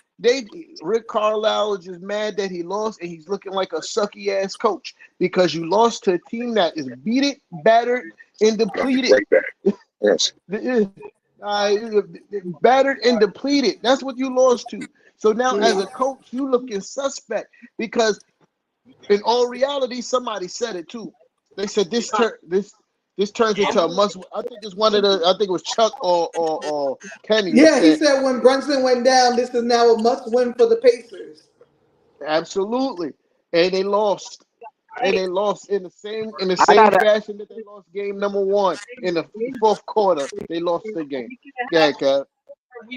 Rick Carlisle is just mad that he lost and he's looking like a sucky ass coach because you lost to a team that is beaten, battered, and depleted. Right back. Yes. Uh, battered and depleted. That's what you lost to. So now, as Mhm. a coach, you looking suspect because, in all reality, somebody said it too. They said this turns into a must. I think it's one of the. I think it was Chuck or Kenny that Yeah, he said said when Brunson went down, this is now a must win for the Pacers. absolutely, and they lost. And they lost in the I same gotta fashion that they lost game number one in the fourth quarter. They lost the game. Yeah, Kev.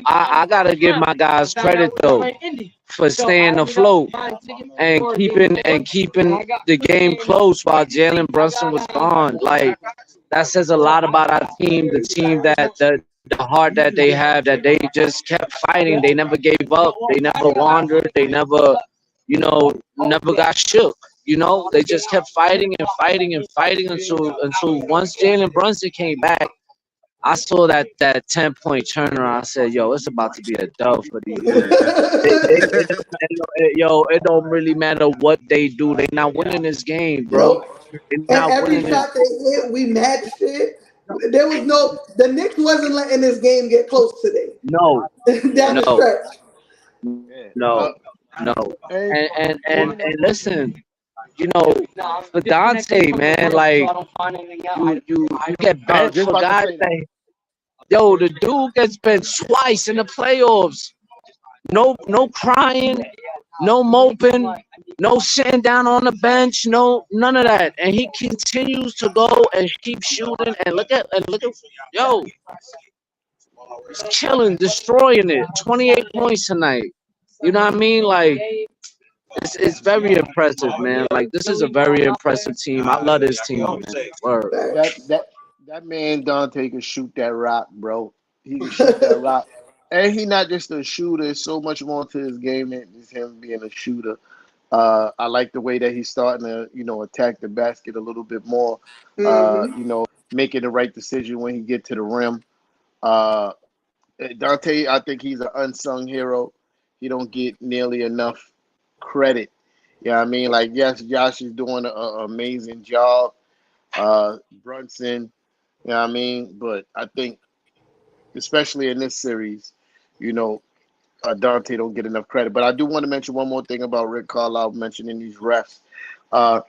I gotta give my guys credit though for staying afloat and keeping the game close while Jalen Brunson was gone. Like that says a lot about our team, the team that the heart that they have, that they just kept fighting. They never gave up. They never wandered. They never, never got shook. They just kept fighting and fighting and fighting until once Jalen Brunson came back. I saw that 10-point turnaround. I said, "Yo, it's about to be a dub for these niggas." It don't really matter what they do. They not winning this game, bro. Nope. They And not every winning this. shot they hit, we matched it. There was no the Knicks wasn't letting this game get close today. No, Down the no, stretch. Yeah. no, no. And And you know, listen, for Dante, man, like you get I was bent just for about to guys say that. that yo, the dude gets bent twice in the playoffs. No crying, no moping, no sitting down on the bench, no none of that. And he continues to go and keep shooting and look at yo, he's killing, destroying it. 28 points tonight. You know what I mean? Like it's very impressive, man. Like this is a very impressive team. I love this team, man. Word. That that that man Dante can shoot that rock, bro. He can shoot that rock. And he not just a shooter, there's so much more to his game than just him being a shooter. I like the way that he's starting to, attack the basket a little bit more. Hmm. Making the right decision when he get to the rim. Uh, Dante, I think he's an unsung hero. He don't get nearly enough credit. Yeah, I mean, like yes, Josh is doing an amazing job. Brunson, you know what I mean, but I think especially in this series, you know, Dante don't get enough credit. But I do want to mention one more thing about Rick Carlisle mentioning these refs. Uh,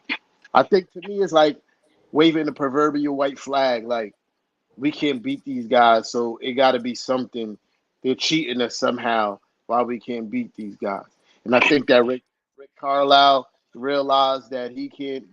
I think to me it's like waving the proverbial white flag. Like we can't beat these guys, so it got to be something. They're cheating us somehow why we can't beat these guys. And I think that Rick Carlisle realized that he can't,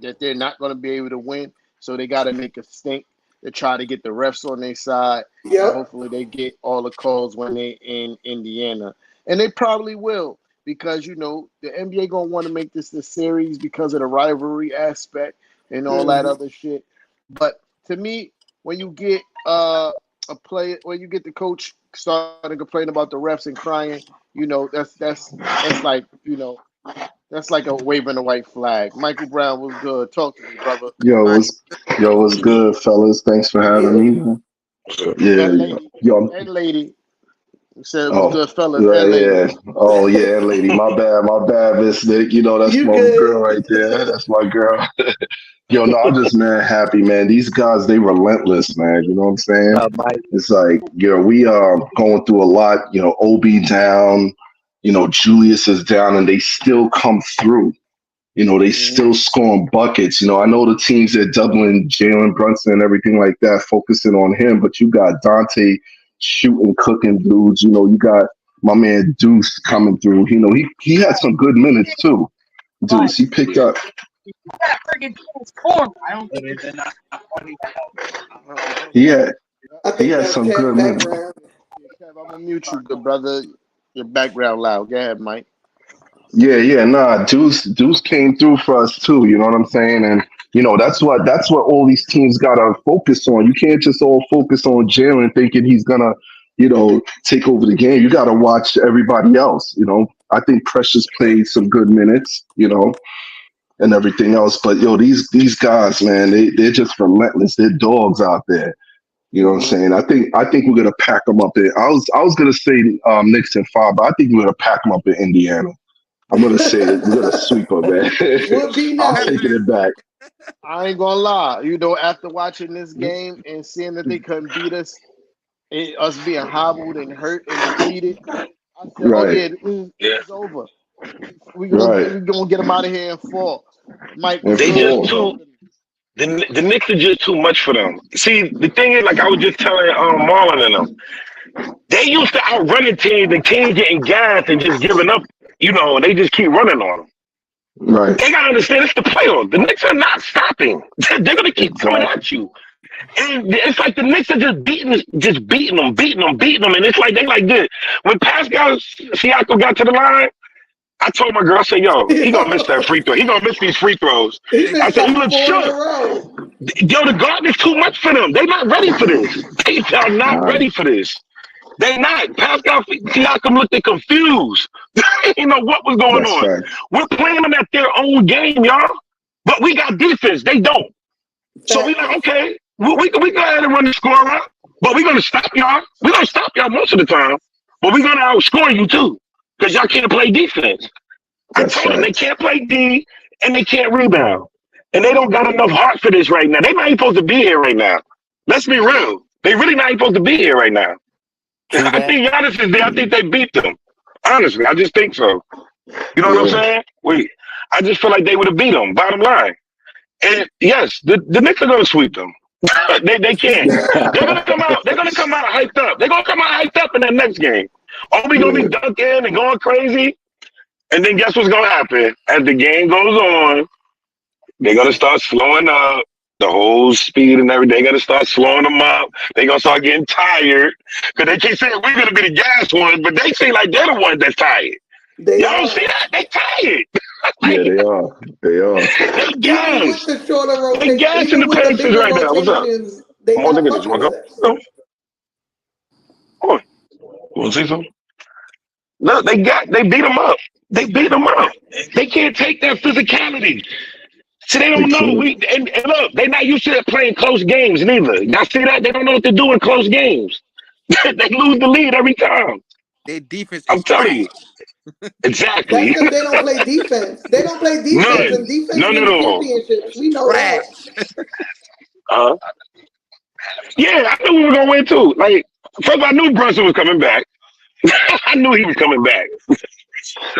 that they're not going to be able to win, so they got to make a stink to try to get the refs on their side, and Yep. hopefully they get all the calls when they in Indiana, and they probably will because the NBA gonna want to make this the series because of the rivalry aspect and all that Mhm. other shit. But to me, when you get a player, when you get the coach starting to complain about the refs and crying, that's like that's like a waving a white flag. Michael Brown was good. Talk to me, brother. Yo, Everybody, what's good, fellas? Thanks for having Yeah. me, man. And Yeah, lady, yo, and lady said it was oh, good, fellas. And lady, yeah, oh yeah, lady, my bad, Miss Nick. That's You my girl good? right there. That's my girl. Yo, no, I'm just happy, man. These guys, they relentless, man. You know what I'm saying? Mike. It's like, we are going through a lot. Obi down, Julius is down, and they still come through. They mm-hmm. still scoring buckets. I know the teams that doubling Jalen Brunson and everything like that, focusing on him, but you got Dante shooting, cooking dudes. You got my man Deuce coming through. He had some good minutes too. Deuce, he picked up. He had I he think had that's some Kev good minutes. background. Kev, I'm gonna mute you, good brother. Your background loud. Go ahead, Mike. Yeah, nah. Deuce came through for us too. You know what I'm saying? And that's what all these teams gotta focus on. You can't just all focus on Jalen thinking he's gonna, take over the game. You gotta watch everybody else. I think Precious played some good minutes. And everything else. But these guys, man, they're just relentless. They're dogs out there. You know what I'm Mm-hmm. saying? I think we're gonna pack them up in. I was gonna say Knicks in 5, but I think we're gonna pack them up in Indiana. I'm gonna say that we're gonna sweep them, man. Would be I'm nice. taking it back. I ain't gonna lie. After watching this game and seeing that they couldn't beat us, us being hobbled and hurt and defeated, I said, "Oh Right, yeah, this is over. right. We gonna get them out of here in 4." Mike And was They good. just four. too Talk to me. the Knicks are just too much for them. See, the thing is, like I was just telling Marlon and them, they used to outrunning teams and teams getting gassed and just giving up, and they just keep running on them. Right. They gotta understand it's the playoffs. The Knicks are not stopping. They're gonna keep coming Exactly. at you. And it's like the Knicks are just beating them, and it's like they like this. When Pascal Siakam got to the line, I told my girl, I said, "Yo, he gonna miss that free throw. He gonna miss these free throws." He I missed said, "He like looks 4 in a shook. row. Yo, the guard is too much for them. They not ready for this. They are not Nah, ready for this. They not. Pascal Siakam looked confused. They didn't know what was going that's on. facts. We're playing them at their own game, y'all. But we got defense. They don't. So we like, Facts. okay, we go ahead and run the score out. But we're gonna stop y'all. We're gonna stop y'all most of the time. But we're gonna outscore you too. Because y'all can't play defense. I That's told them they facts. can't play D and they can't rebound. And they don't got enough heart for this right now. They not even supposed to be here right now. Let's be real. They really not even supposed to be here right now. True I that. think Giannis is there. I think they beat them. Honestly, I just think so. You know what I'm Yeah, saying? I just feel like they would have beat them. Bottom line. And yes, the Knicks are gonna sweep them. they can't. They're gonna come out. They're gonna come out hyped up. They're gonna come out hyped up in that next game. Are we gonna be yeah. dunking and going crazy? And then guess what's gonna happen? As the game goes on, they're gonna start slowing up the whole speed and everything. They're gonna start slowing them up. They're gonna start getting tired because they keep saying we're gonna be the gas ones, but they seem like they're the ones that's tired. They Y'all don't see are. that? They tired. Yeah, Like they are. They are. they Even with gas. the shorter They rotation, gas in even the with the Pacers bigger right now. What's up? rotations, they Come on, not look at this. You fucking wanna with go? us. No. Come on. You wanna see something? Look, they beat them up. They beat them up. They can't take that physicality. See, they They don't know. can't. And look, they're not used to playing close games neither. Y'all see that? They don't know what to do in close games. They lose the lead every time. their defense I'm is telling trash. you. That's Exactly. because they don't play defense. They don't play defense, None. and defense None at wins all. championships. We know that. Trash. Uh, yeah, I knew we were gonna win too. Like, first of all, I knew Brunson was coming back. I knew he was coming back.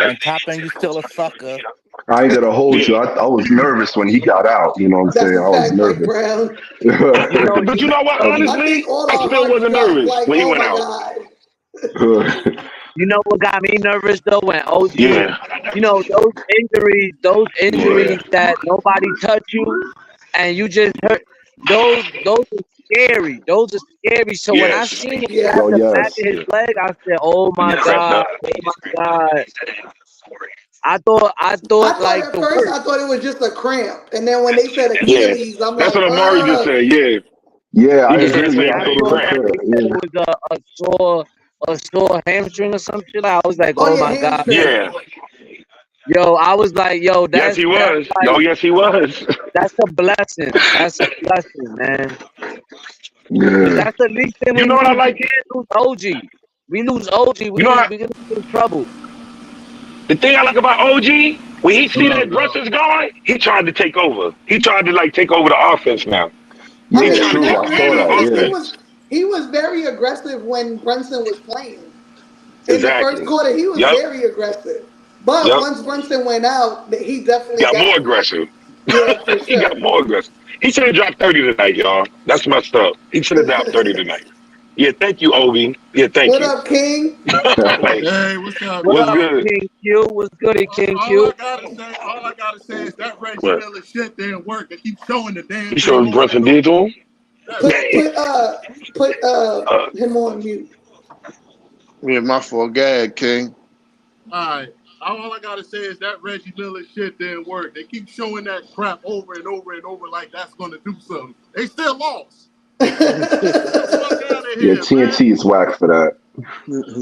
And Toppin, you still a sucker. I ain't gonna hold you. Yeah. I was nervous when he got out. You know what I'm That's saying? a I was fact, Mike nervous. Brown. You know, But you know what? I Honestly, think all I our still hearts wasn't dropped nervous like, when he oh went my out. God. you know what got me nervous though when OG, Yeah. you know, those Yeah. injuries that nobody touch you and you just hurt. Those are scary. Those are scary. So when I Yes. seen him Yeah. grab Oh the back of yes. his Yeah. leg, I said, "Oh my Crept God, up. oh my God." I I thought thought like at the first worst. I thought it was just a cramp, and then when they said Yeah. Achilles, I'm That's like, what Amari just said. Yeah. Yeah, He I just Yeah, said agree. it's Yeah, when I I thought a it saw was a cramp. that cramp. they said Yeah. it was a sore hamstring or some shit, I was like, oh "Oh yeah, my God." hamstring. Yeah. Yo, I was like, "Yo, Yes, he that's was. like Oh, yes, he was. that's a blessing. That's a blessing, man." Cause Yeah. that's the least thing You we know what I lose. We like? can't lose OG. We lose OG. You know what? We get in trouble. The thing I like about OG, when he see What up, that bro? Brunson's going, he tried to take over. He tried to like take over the offense now. I He Yeah, trying mean, to true. take not I saw command of really, the that. because Yeah. offense. he was very aggressive when Brunson was playing. In the first Exactly. quarter, he was Yep. very aggressive. But Yep. once Brunson went out, he definitely Got more got, aggressive. yeah, for He got sure. more aggressive. He should have dropped 30 tonight, y'all. That's messed up. He should have dropped 30 tonight. Yeah, thank you, Obi. Yeah, thank What you. up, King? Like, Hey, what's up, What what's up, y'all? good? King Q? What's good, King All I Q? gotta say, is that Reggie What? Miller shit didn't work. They keep showing the damn You thing sure over Brunson and did over. to him? That's Put it. put uh put Uh, him on mute. Yeah, my fault. Go ahead, King. All right. All I gotta say is that Reggie Miller shit didn't work. They keep showing that crap over and over and over like that's gonna do something. They still lost. Get the fuck out of Yeah, here, man. TNT is whack for that.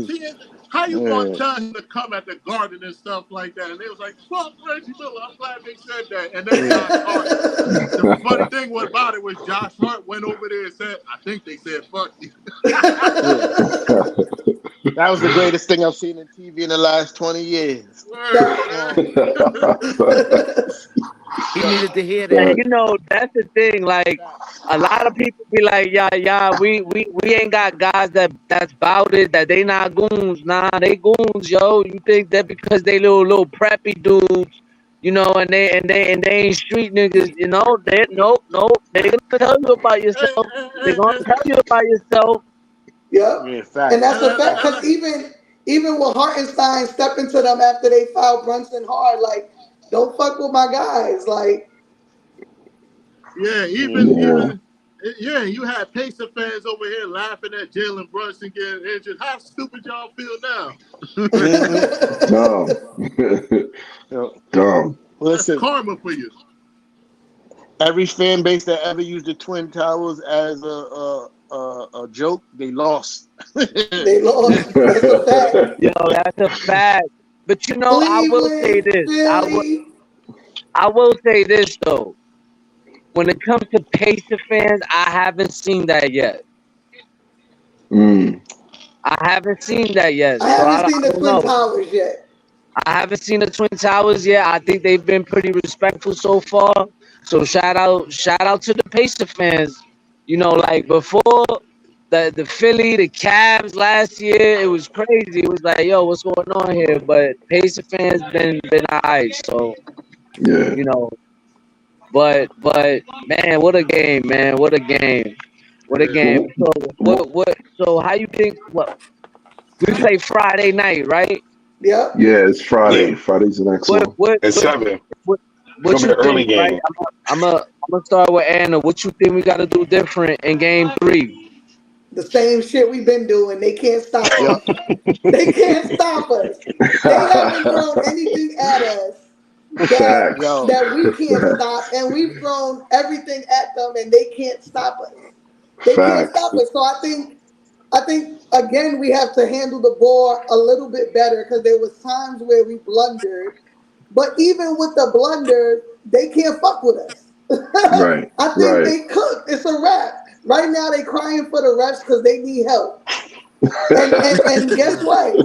See, how you gonna Yeah. tell him to come at the Garden and stuff like that? And they was like, "Fuck Reggie Miller." I'm glad they said that. And then Yeah. Josh Hart. The funny thing about it was Josh Hart went over there and said, "I think they said fuck you." Yeah. That was the greatest thing I've seen in TV in the last 20 years. Word, Facts. man. He needed to hear And that. you know, that's the thing. Like a lot of people be like, "Yeah, we ain't got guys that's bout it, that they not goons. Nah, they goons, yo. You think that because they little preppy dudes, you know, and they ain't street niggas, you know? They nope. They gonna tell you about Hey, yourself. hey, They hey, gonna hey, tell you about yourself. Yep. Yeah, And facts. that's and, a and, fact Facts. because and, even with Hartenstein stepping to them after they fouled Brunson hard, like, don't fuck with my guys. Like, yeah, Yeah. yeah, you had Pacer fans over here laughing at Jalen Brunson getting injured. How stupid y'all feel now? Mm-hmm. Dumb. You Dumb. That's listen, karma for you. every fan base that ever used the Twin Towers as a joke, they lost. they lost. That's a fact. Yo, that's a fact. But you know, I will say Cleveland, this. Philly. I will say this though. When it comes to Pacer fans, I haven't seen that yet. Mm. I haven't seen that yet. I So haven't I seen the don't Twin know. Towers yet. I haven't seen the Twin Towers yet. I think they've been pretty respectful so far. So shout out to the Pacer fans. You know, like before the Philly, the Cavs last year, it was crazy. It was like, yo, what's going on here? But Pacer fans been alright. So, Yeah. you know, but man, what a game, man. What a game. What a Yeah. game. Who- So who- so how you think we play Friday night, right? Yep. Yeah, it's yeah, Friday. Friday's the next What one. what at what 7. what It's what gonna you be an early think, right? game. I'm gonna start with Anna. What you think we gotta do different in game 3? The same shit we've been doing. They can't stop Yep. us. They can't stop us. They haven't thrown anything at us Facts. Yo. that we can't stop, and we've thrown everything at them, and they can't stop us. They can't Facts. stop us. So I think again we have to handle the ball a little bit better because there was times where we blundered, but even with the blunders, they can't fuck with us. Right. I think Right. they cooked. It's a wrap. Right now they crying for the refs because they need help. And guess what?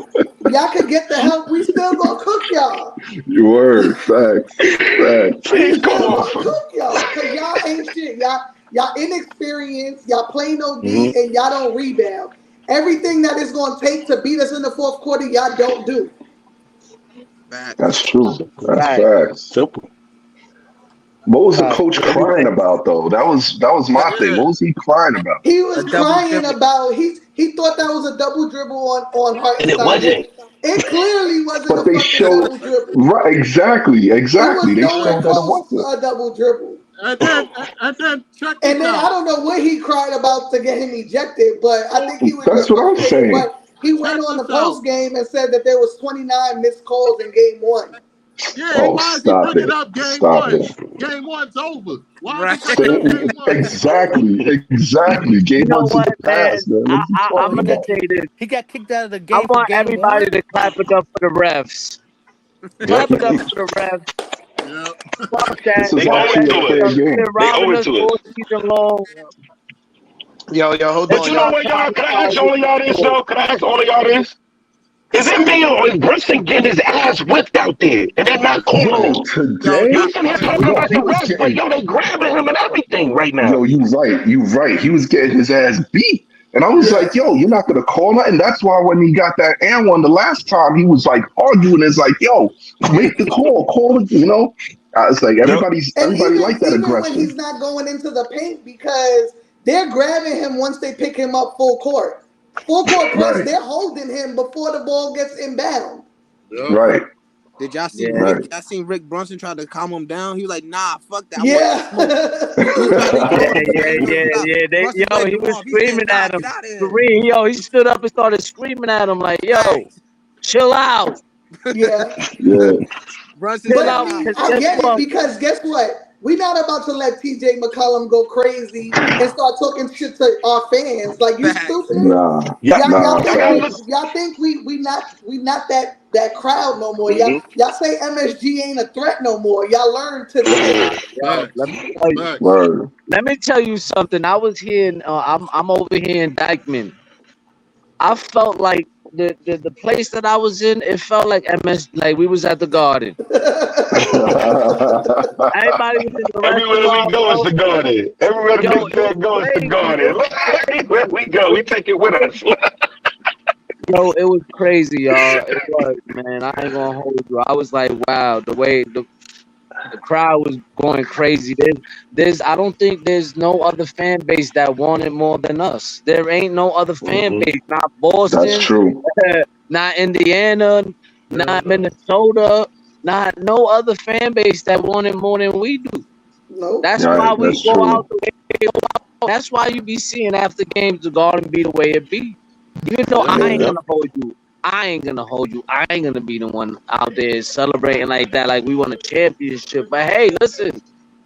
Y'all could get the help. We still gonna cook y'all. You word. Facts. Facts. We Please go still off. gonna cook y'all because y'all ain't shit. Y'all inexperienced. Y'all play no D Hmm. and y'all don't rebound. everything that it's going to take to beat us in the fourth quarter, y'all don't do. That's true. That's Right. facts. Simple. What was the coach crying about though? That was my thing. What was he crying about? He was A double crying dribble. about he thought that was a double dribble on And it Hartenstein. wasn't. It clearly wasn't But a they fucking showed double dribble. right exactly. It was They nowhere showed that it close to wasn't. a double dribble. And then check And this then I out. don't know what he cried about to get him ejected, but I think he was That's just what I'm frustrated. saying. But he went Check on the this out. post game and said that there was 29 missed calls in game one. Yeah, Oh, why is he stop bringing it. up game Stop one? it. Game one's over. Why Right. is he bringing up game one? Exactly. You Game know one's in what, the man? past, man. What are you I'm talking gonna about? say this. He got kicked out of the I game for want game everybody one. to clap it up for the refs. Clap it up for the refs. Yeah. Fuck This that. is They owe Fuck it actually that. a to fair us. They've game. been They owe robbing it us to us. all season long. Yo, hold But on, you know y'all. what, y'all? Can I ask all of y'all this, though? Can I ask all of y'all this? Is it me or is Brunson getting his ass whipped out there and they're not calling Yo, him? today, You sitting here talking yo, about he the was refs, but getting yo, they grabbing him and everything right now. yo, you right. He was getting his ass beat. And I was Yeah. like, yo, you're not gonna call that. And that's why when he got that and one the last time, he was like arguing. It's like, yo, make the call it, you know. It's like Yep. And everybody like that even when he's aggression. not going into the paint because they're grabbing him once they pick him up full court. Full court press, Right, they're holding him before the ball gets inbound. Yeah. right, Did y'all see Yeah. right. Y'all seen Rick Brunson try to calm him down? He was like, "Nah, fuck that. I want that smoke." He Yeah. tried to Yeah, ignore him. yeah. Brunson Yo, waved he him was off. He said, screaming "Nah, at him. get out of here." Kareem, yo, he stood up and started screaming at him like, yo, Facts. chill out. Yeah. Yeah, Brunson Chill But said, I out. "Nah, mean, Cause I fuck guess get that." it what? because guess what? We're not about to let TJ McCollum go crazy and start talking shit to our fans. Like, you Facts. stupid? nah, Yeah, Y'all y'all think gotta we listen. not that crowd no more. Mhm. Y'all say MSG ain't a threat no more. Y'all learned today. Yo, Facts. Facts. word. let me tell you something. I was here. I'm over here in Dykeman. I felt like the place that I was in. It felt like like we was at the Garden. Everybody was in the Everywhere we restaurant, go, it's bro. the garden. Everywhere the Yo, Knicks it was fan go, it's the crazy. It garden. was Everywhere crazy. we go, we take it with us. Yo, it was crazy, y'all. It was, man. I ain't gonna hold you. I was like, wow, the way the crowd was going crazy. I don't think there's no other fan base that want it more than us. There ain't no other fan Mhm. base. Not That's Boston, true. not Indiana, not Minnesota, not no other fan base that want it more than we do. Nope. That's Right, why we that's go out true. the way we go out. That's why you be seeing after games the Garden be the way it be. Even though I ain't Yeah, gonna hold you. I ain't gonna hold you. I ain't gonna be the one out there celebrating like that, like we won a championship. But hey, listen,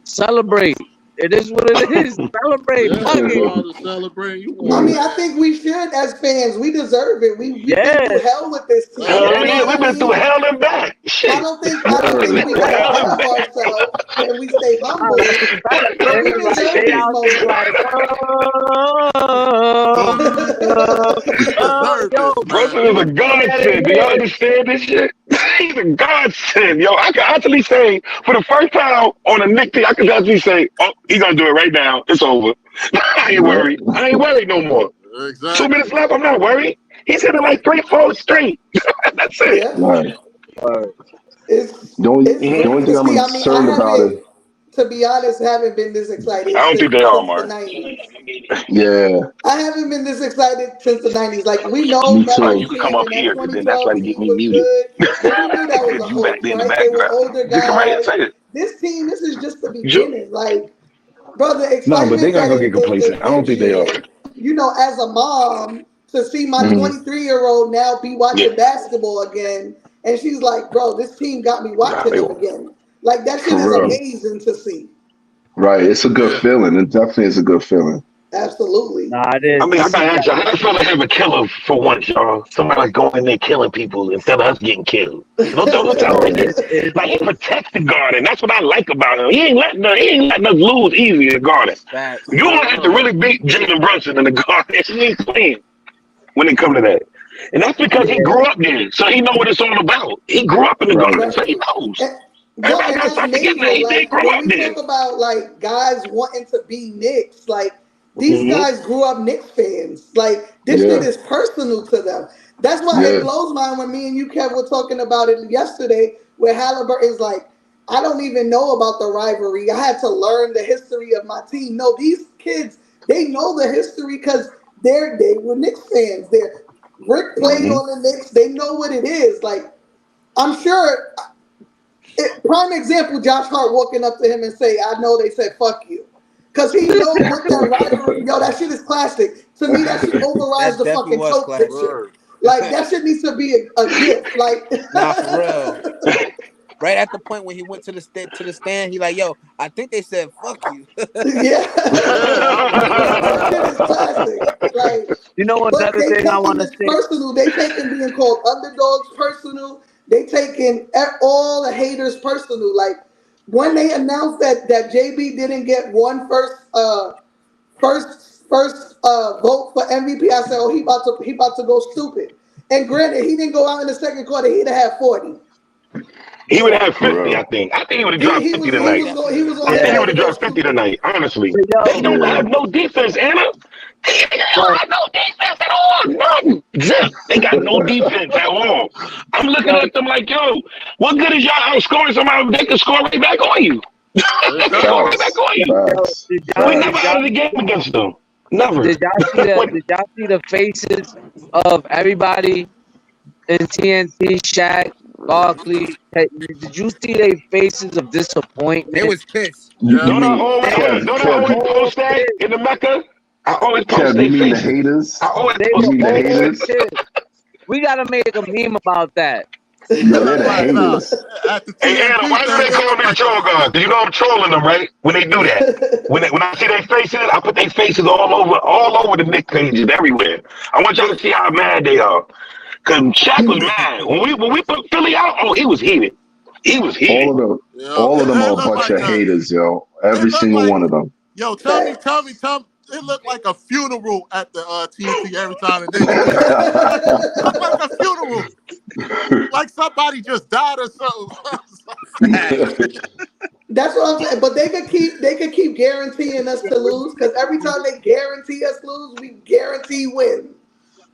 celebrate. It is what it is. Celebrate. Yeah, Fuck you it. go out and celebrate. You I want mean, right. I think we should as fans. We deserve it. We've been Yeah. through hell with this team. Facts. You Hell know yeah, what we've I been through mean? hell and back. I Shit. don't think Word. we Through get hell ahead and of back. ourselves and we stay Nah, humble, but we deserve they these out there moments. like, We deserve yo, this, man. Brunson he is a was looking at his godsend. Do y'all head. understand this shit? He's a godsend. Yo, I can actually say, for the first time on a Knicks team, I can actually say, oh, he's going to do it right now. It's over. I ain't Yeah. worried. I ain't worried no more. 2 exactly. minutes left. I'm not worried. He's hitting like 3-4 straight. That's it. Yeah, Right. it's The great only to thing I'm see. I mean, I concerned about haven't, is to be honest, haven't been this I excited don't think they are, since the Mark. '90s. yeah, I haven't been this excited since the '90s. Like we know me Mark, Mello's you too. can come team up and that here because then that's why 2012 they get team me was muted. good, but we knew that was a Because you back hoax, there in the right? They were background. older Just come right here and guys. say it. This team, this is just the Ju- beginning. Like, bro, the No, but they're excitement not that going to get it complacent. I don't gives think they are. you, you know, as a mom, to see my Hmm. 23-year-old now be Yeah. watching basketball again, and she's like, bro, this team got me Nah, watching they them won't. again. Like that shit is For real. amazing to see. Right. It's a good Yeah. feeling. It definitely is a good feeling. Absolutely. Nah, I mean, I this is gotta ask like, you, how does it feel to have a killer for once, y'all? Somebody like going in there killing people instead of us getting killed. Don't y'all yo, think it's it's like he protects the garden? That's what I like about him. He ain't letting us lose easy in the garden. Facts. You don't have to really beat Jalen Brunson in the garden. He ain't playing when it comes to that. And that's because he yeah. grew up there, so he know what it's all about. He grew up in the Right. garden, so Right. he knows. And, yo, Everybody and gotta that's stop forgetting that major. he did Like grow when up we there. talk about like guys wanting to be Knicks, like these Mm-hmm. guys grew up Knicks fans. Like This shit Yeah. is personal to them. That's why it Yeah. blows mine when me and you, Kev, were talking about it yesterday, where Halliburton's like, I don't even know about the rivalry. I had to learn the history of my team. No, these kids, they know the history because they were Knicks fans. Rick played Hmm. on the Knicks. They know what it is. Like, I'm sure. Prime example, Josh Hart walking up to him and say, I know they said fuck you. Because he knows what that rivalry, yo, that shit is classic. To me, that shit overrides That the definitely fucking was Toxic classic. shit. Like, that shit needs to be a gift. Like, Nah, for real. Right at the point when he went to the stand, he like, yo, I think they said fuck you. yeah. Yeah, I remember that. That shit is classic. Like, You know but another they thing I taking want to this say? personal. They taking being called underdogs personal. They taking all the haters personal. Like, when they announced that JB didn't get first vote for MVP, I said, oh, he about to go stupid. And granted, he didn't go out in the second quarter. He'd have had 40. He would have had 50, Bro. I think. I think he would have He dropped he 50 was Yeah, he he tonight. was go, he definitely was would. on I his think he way would to have go dropped 50 stupid. tonight, honestly. But They don't Yeah. have no defense, Anna. They don't yo, have no defense at all. None. Zip. They got no defense at all. I'm looking yo, at them like, yo, what good is y'all outscoring somebody? They can score right back on you. They can score Exactly. right back Facts. on you. yo, Facts. We never did Facts. out y'all of the game against them. Never. did y'all see the When- did y'all see the faces of everybody in TNT, Shaq, Barkley? Did you see their faces of They disappointment? was pissed. You Yeah. don't I mean always They Kev? don't I were always Kev? all post that pissed. in the Mecca? I always post Kev? You their mean the faces. haters? I always They You post were mean the their all faces. haters? pissed. We gotta make a meme about that. Yo, they're the Nah. haters. At the Hey Anna, TNT why do thing, they it call looked me the like a troll god? Cause you know I'm trolling them, right? When they do that. When I see their faces, I put their faces all over the Nick pages everywhere. I want y'all to see how mad they are. Cause Shaq was mad. When we put Philly out, oh, he was heated. He was All heated. of them. you know, All of them it are a looked bunch like of a haters, yo. it Every looked single like one of them. yo, tell me, Facts. it looked like a funeral at the TNT every time the Knicks win. It looked like a funeral. Like somebody just died or something. Facts. That's what I'm saying. But they could keep guaranteeing us to lose because every time they guarantee us lose, we guarantee win.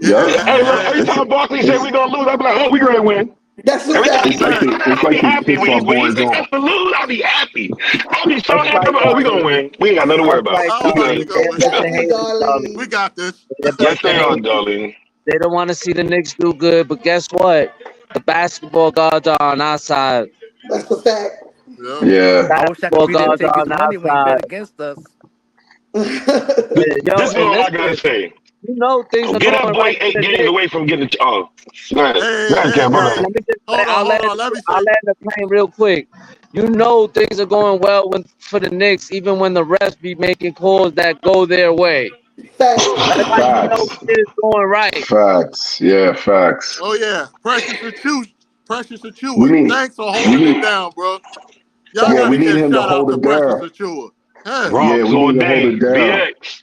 Yup. Hey, look, Yeah. every time Barkley say It's we gonna lose, I be like, oh, we gonna win. That's a Every time he fact. say Yeah. that, it's I'll be like they happy. piss our When he boys say off. us to lose, I'll be happy. I'll be so That's happy. like Oh, we gonna win. We ain't got nothing to worry that's about. like All right, we they're go a win. bunch of Exactly, haters, darling. We darling. got this. They're a bunch Yes, of they are, haters. darling. They don't want to see the Knicks do good, but guess what? The basketball gods are on our side. That's a fact. Yeah. The Yeah. I wish I could basketball be there to gods take are his on our money when he bet side. against us. Yo, This is and all I gotta listen, say. you know things are Get that going boy right for 8 the games Knicks. away from getting. Oh, go ahead. Go ahead, Kev. My Listen, bad. Hey. let me just say, Hold on. Let me I'll say, land the plane real quick. You know things are going well for the Knicks, even when the refs be making calls that go their way. Facts. That's how you know Facts. shit is going right. Facts. Yeah, facts. oh yeah, Precious We Achua. need Thanks for we holding it need down, bro. Y'all yeah, got we to need give him to shout out hold to it Precious down. Achua. Yeah. Yeah, Bronx we all need to hold day. it down. BX.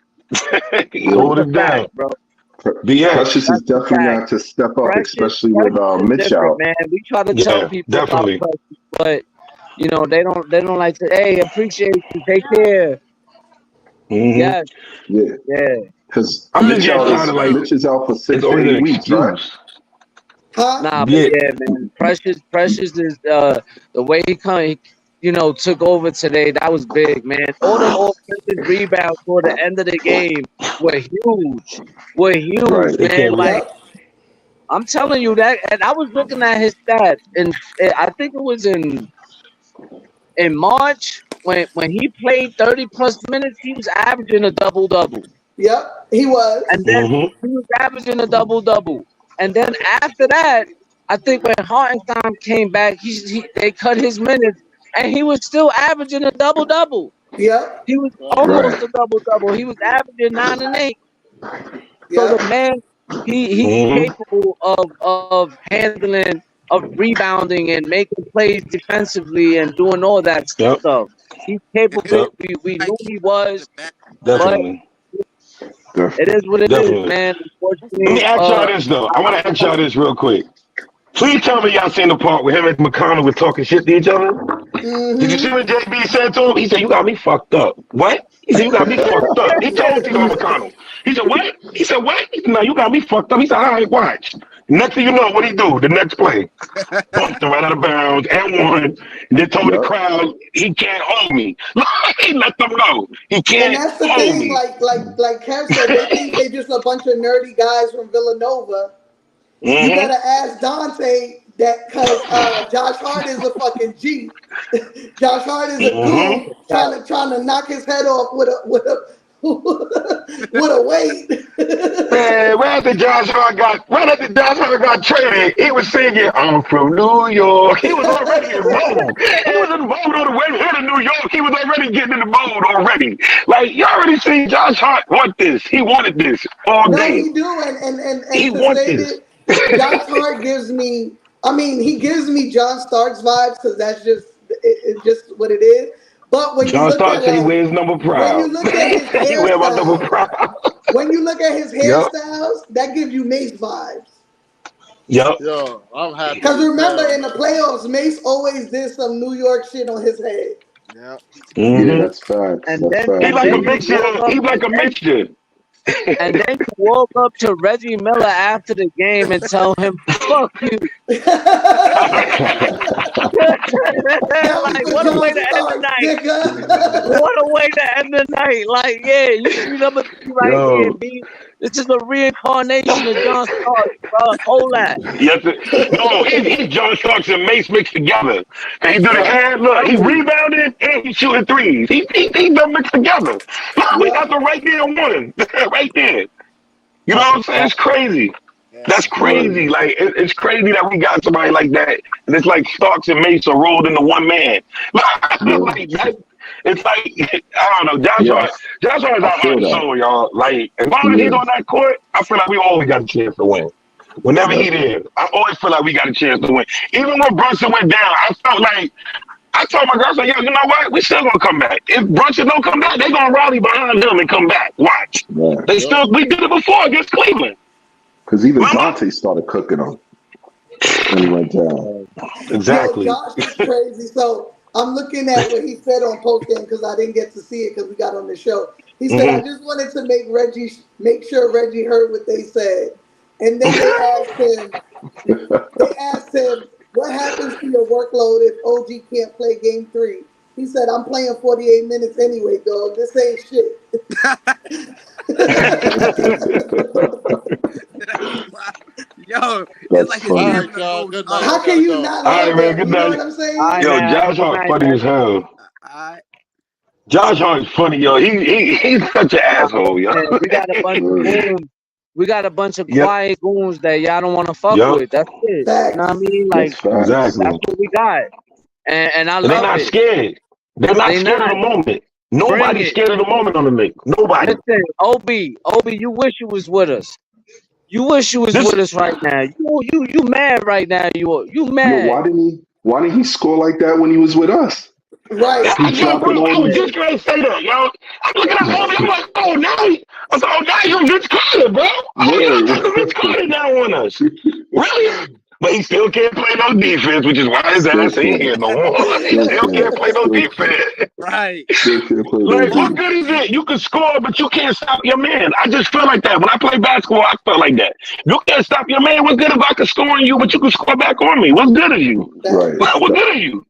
He That's hold a it fact, down. bro. BX. Precious is That's a definitely gonna fact. have to step up, Precious, especially with Precious is Mitch different, out. man. We try to tell Yeah, people about definitely. Precious, but they don't like to. Hey, appreciate you. Take care. hmm Yes, Yeah, yeah. because I'm just getting tired of like Mitch is out for it's 6 to always an 8 weeks, right? excuse. Huh? Nah, but Yeah. yeah, man. Precious is the way took over today. That was big, man. All them offensive rebounds toward the end of the game were huge. Were huge, Right. They man. came in. Like Yep. I'm telling you that, and I was looking at his stats, and I think it was in March when he played 30 plus minutes, he was averaging a double double. Yep. He was. And then hmm he was averaging a double double. And then after that, I think when Hartenstein came back, they cut his minutes, and he was still averaging a double double. Yep. He was almost Right. a double double. He was averaging 9 and 8. So the Yep. man, he's hmm capable of handling, of rebounding and making plays defensively and doing all that Yep. stuff. He's It is capable. Yep. We like knew he he the was, best. but Definitely. it Definitely. is what it is, Definitely. man. Let Unfortunately, me ask y'all this though. I want to ask y'all this real quick. Please tell me y'all seen the part where him and McConnell was talking shit to each other. Did you see what JB said to him? He said, "You got me fucked up." What? He said, "You got me fucked up." He told T.O. McConnell. He said, "What?" He said, "What?" He said, "No, you got me fucked up." He said, "All right, watch." Next thing you know, what he do? The next play, bumped him right out of bounds and won. And then told the crowd he can't hold me. He let them know he can't And that's the hold thing, me. like Kev said, they think they just a bunch of nerdy guys from Villanova. You gotta ask Dante that because Josh Hart is a fucking G. Josh Hart is a goon trying to knock his head off with a weight. Man, right after Josh Hart got traded, he was singing, "I'm from New York." He was already in mode. He was in mode on the way here to New York. He was already getting in the mode already. Like, you already seen Josh Hart want this. He wanted this all day. No, he do, and He to wants say this. that Josh Hart gives me. I mean, he gives me John Starks vibes because that's it's just what it is. But when John you look Stark at said he wears number proud. when you look at his He wear my number proud. when you look at his hairstyles, that gives you Mace vibes. Yep. Yo, I'm happy. Because remember, in the playoffs, Mace always did some New York shit on his head. Yeah. Yeah, that's facts. And That's then- facts. He like a mixture. He like a mixture. And then you walk up to Reggie Miller after the game and tell him, "Fuck you." Like, what a way to end the night. What a way to end the night. Like, yeah, you see number 3 right here, B. This is a reincarnation of John Starks, bro. Hold that. Yes, no, he's John Starks and Mace mixed together. And he did a hand, look, he rebounded and he's shooting threes. He done mixed together. We got them right there on one. Right there. You know what I'm saying? It's crazy. That's crazy. Like, it's crazy that we got somebody like that. And it's like Starks and Mace are rolled into one man. Like that. It's like, I don't know, Josh Hart is our heart and soul, y'all. Like, as long as he's on that court, I feel like we always got a chance to win. Whenever he there, I always feel like we got a chance to win. Even when Brunson went down, I felt like, I told my girls, like, yo, you know what? We still gonna come back. If Brunson don't come back, they gonna rally behind him and come back. Watch. We did it before against Cleveland. Because even Dante started cooking them when he went down. Exactly. Yo, Josh is crazy. So I'm looking at what he said on postgame because I didn't get to see it because we got on the show. He said, "I just wanted to make sure Reggie heard what they said." And then they asked him, "What happens to your workload if OG can't play game 3?" He said, "I'm playing 48 minutes anyway, dog. This ain't shit." Yo, it's like his Alright, y'all. Good night. How can you not? All right, man. Good You know night. what I'm saying? Yo, Josh Hart funny as hell. Josh Hart's funny, yo. He's such an asshole, yo. We got a bunch of goons. We got a bunch of quiet goons that y'all don't want to fuck with. That's it. You know what I mean? Like, that's what we got. And I love it. They're not scared. They're not scared of the moment. Nobody's scared of the moment on the Knicks. Nobody. Listen, OB, you wish you was with us. You wish you was with us right now. You mad right now. You mad. Yo, why didn't he score like that when he was with us? Right. I was just going to say that, yo. I'm looking at Bobby. I'm like, oh, now you're Vince Carter, bro. You're Vince Carter now on us. Really? But he still can't play no defense, which is why his ass ain't here no more. He still can't play no defense. Right. Like, what good is it? You can score, but you can't stop your man. I just feel like that. When I play basketball, I feel like that. You can't stop your man. What's good if I can score on you, but you can score back on me? What's good of you? Right. What good of you?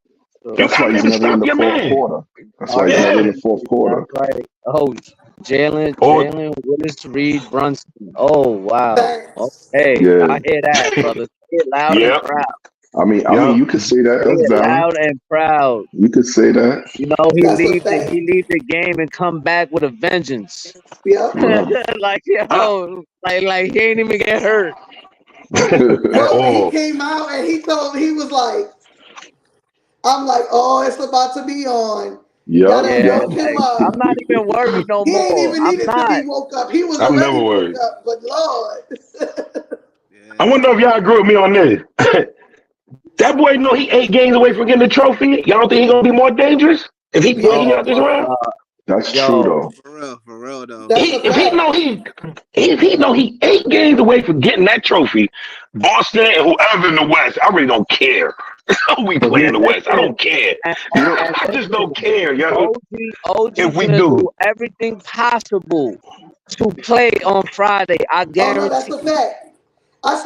That's why he's never in the fourth quarter. That's why he's never in the fourth quarter. Right. Oh, Jalen Willis, Reed, Brunson. Oh, wow. Okay. Yeah. I hear that, brother. Say it loud and proud. I mean, you could say that. That's valid. Loud and proud. You could say that. You know, he leave the game and come back with a vengeance. Yeah. Like, yo, like he ain't even get hurt. He came out and he was like, I'm like, oh, it's about to be on. Yeah. I'm not even worried no more. He ain't even needed to be woke up. He was already never worried. woke up, but Lord. I wonder if y'all agree with me on this. That boy know he 8 games away from getting the trophy. Y'all don't think he's gonna be more dangerous if he play out this round? That's true though. For real though. If he know he 8 games away from getting that trophy, Boston and whoever in the West, I really don't care. We play in the West. I don't care. I just don't care, yo. OG If we gonna do do. everything possible to play on Friday. I Oh no, that's guarantee a fact.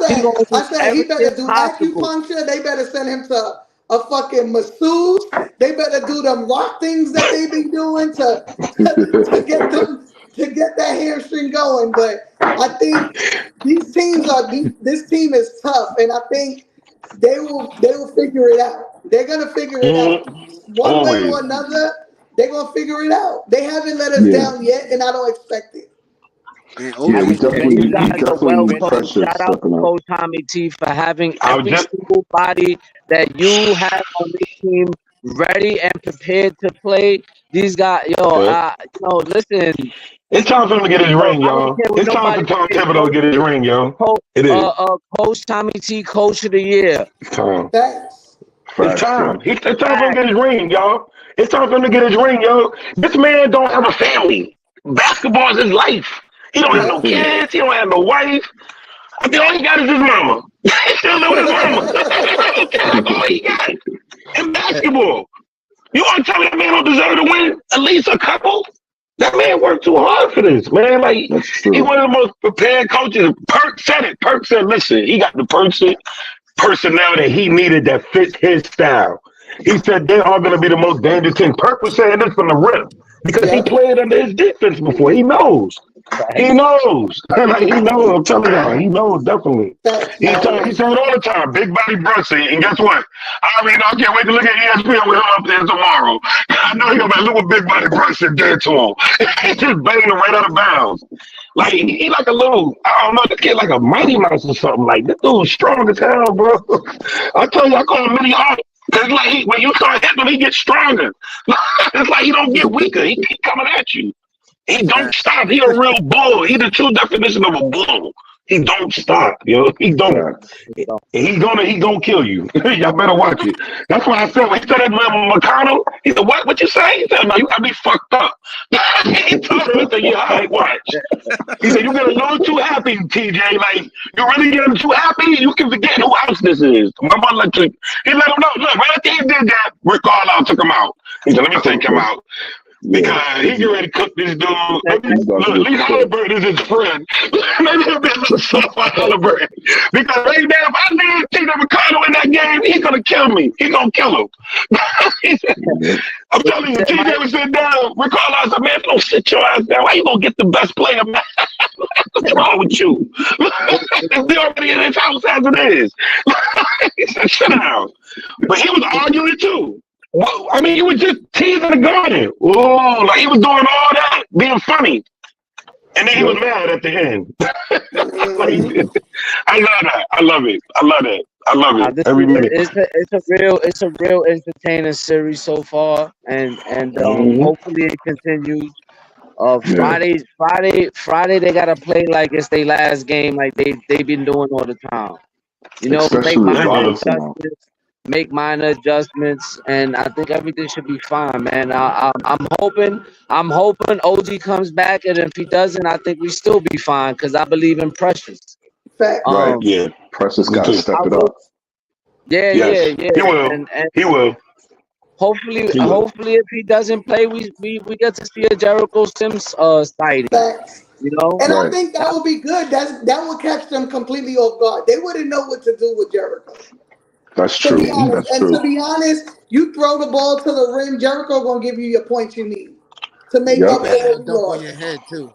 he gonna do I said he everything better do possible. acupuncture. They better send him to a fucking masseuse. They better do them rock things that they be doing to get that hamstring going. But I think this team is tough, and I think they will figure it out. They're gonna figure it out one way Always. or another. They're gonna figure it out. They haven't let us Yeah, down yet, and I don't expect it. And yeah, OG we is And ready you definitely, to we guys win. are well definitely coached. pressure Shout out to stepping up. Coach Tommy T for having I was every just single body that you have on this team ready and prepared to play. These guys, yeah. listen, It's time for him to get his ring, I don't y'all. care what It's time for nobody Tom says. Thibodeau to get his ring, yo. It is. Coach Tommy T, Coach of the Year. It's time. Facts. It's Facts, time. bro. It's time for him to get his ring, y'all. It's time for him to get his ring, yo. This man don't have a family. Basketball is his life. He don't have no Yep. Yeah. kids. He don't have no wife. I think all he got is his mama. He still live with his mama. That's all he got. In basketball. You want to tell me that man don't deserve to win at least a couple? That man worked too hard for this, man. Like, That's he true. one of the most prepared coaches. Perk said it. Perk said, listen, he got the personnel that he needed that fits his style. He said they are going to be the most dangerous team. Perk was saying this from the rip because he Yep. played under his defense before. He knows. He knows. Like, he knows. I'm telling y'all. He knows, definitely. Facts, He said man. it all the time. Big body Brunson. And guess what? I mean, I can't wait to look at ESPN with him up there tomorrow. I know he's going to be little Big Body Brunson dead to him. He just banging him right out of bounds. Like, he like a little, I don't know, this kid like a Mighty Mouse or something. Like, this dude's strong as hell, bro. I tell you, I call him Mini Hart. It's like when you start hitting him, he gets stronger. It's like he don't get weaker. He keep coming at you. He don't stop. He a real bull. He the true definition of a bull. He don't stop, yo. He don't. Facts. He gonna kill you. Y'all better watch it. That's why I said when he said that McConnell, he said, what you say? He said, no, you got me fucked up. He told him, he said, yeah, all right, watch. He said, you get a little too happy, TJ. Like, you really getting too happy, you can forget who else this is. My mother let you. He let him know. Look, right after he did that, Rick Carlisle took him out. He said, let me take him out. Yeah. Because he get ready to cook this dude. He's about Look, to Lee get cooked. Halliburton is his friend. Maybe he'll be a little soft on Halliburton. Because right now, if I need TJ McConnell in that game, he's going to kill me. He's going to kill him. Yeah. I'm telling you, TJ was sitting down. Rick Carlisle said, man, don't sit your ass down. Why you going to get the best player, man? What's wrong with you? They're already in his house as it is. He said, sit down. But he was arguing too. Well, I mean, he was just teasing the garden. Oh, like he was doing all that, being funny. And then he was mad at the end. Like, I love that. I love it. I love it. I love it. Every minute. It's a real entertaining series so far, and hopefully it continues. Yeah. Friday they gotta play like it's their last game, like they've been doing all the time. Especially regardless of now. Make minor adjustments, and I think everything should be fine, man. I'm hoping OG comes back, and if he doesn't, I think we still be fine because I believe in Precious. Facts. Right. Yeah. Precious Me got to too. step it up. Yes. Yeah. He will. And He will. hopefully, He will. hopefully, if he doesn't play, we get to see a Jericho Sims sighting. Facts. You know, And I Right. think that would be good. That would catch them completely off guard. They wouldn't know what to do with Jericho. That's To true. be honest, That's and true. to be honest, you throw the ball to the rim, Jericho gonna give you your points you need to make Yep. up for Better what you dunk on your lost. head too.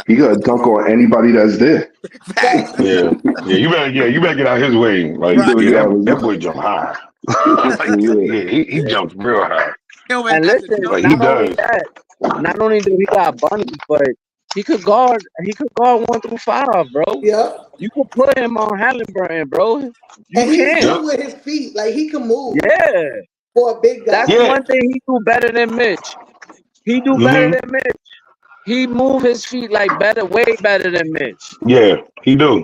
He got to dunk on anybody that's there. Facts. Yeah. You better get out his way. Like, Right. yeah, Yeah. that boy jump high. Like, Yeah. yeah, he jumps real high. Yo, and at the listen, dunk, Like he not only does. that, not only do he got bunnies, but he could guard 1 through 5, bro. Yep. You could put him on Halliburton, bro. You And he's can. good Yep. with his feet. Like he can move Yeah. for a big That's guy. Yeah. one thing he do better than Mitch. He do better than Mitch. He move his feet like way better than Mitch. Yeah, he do.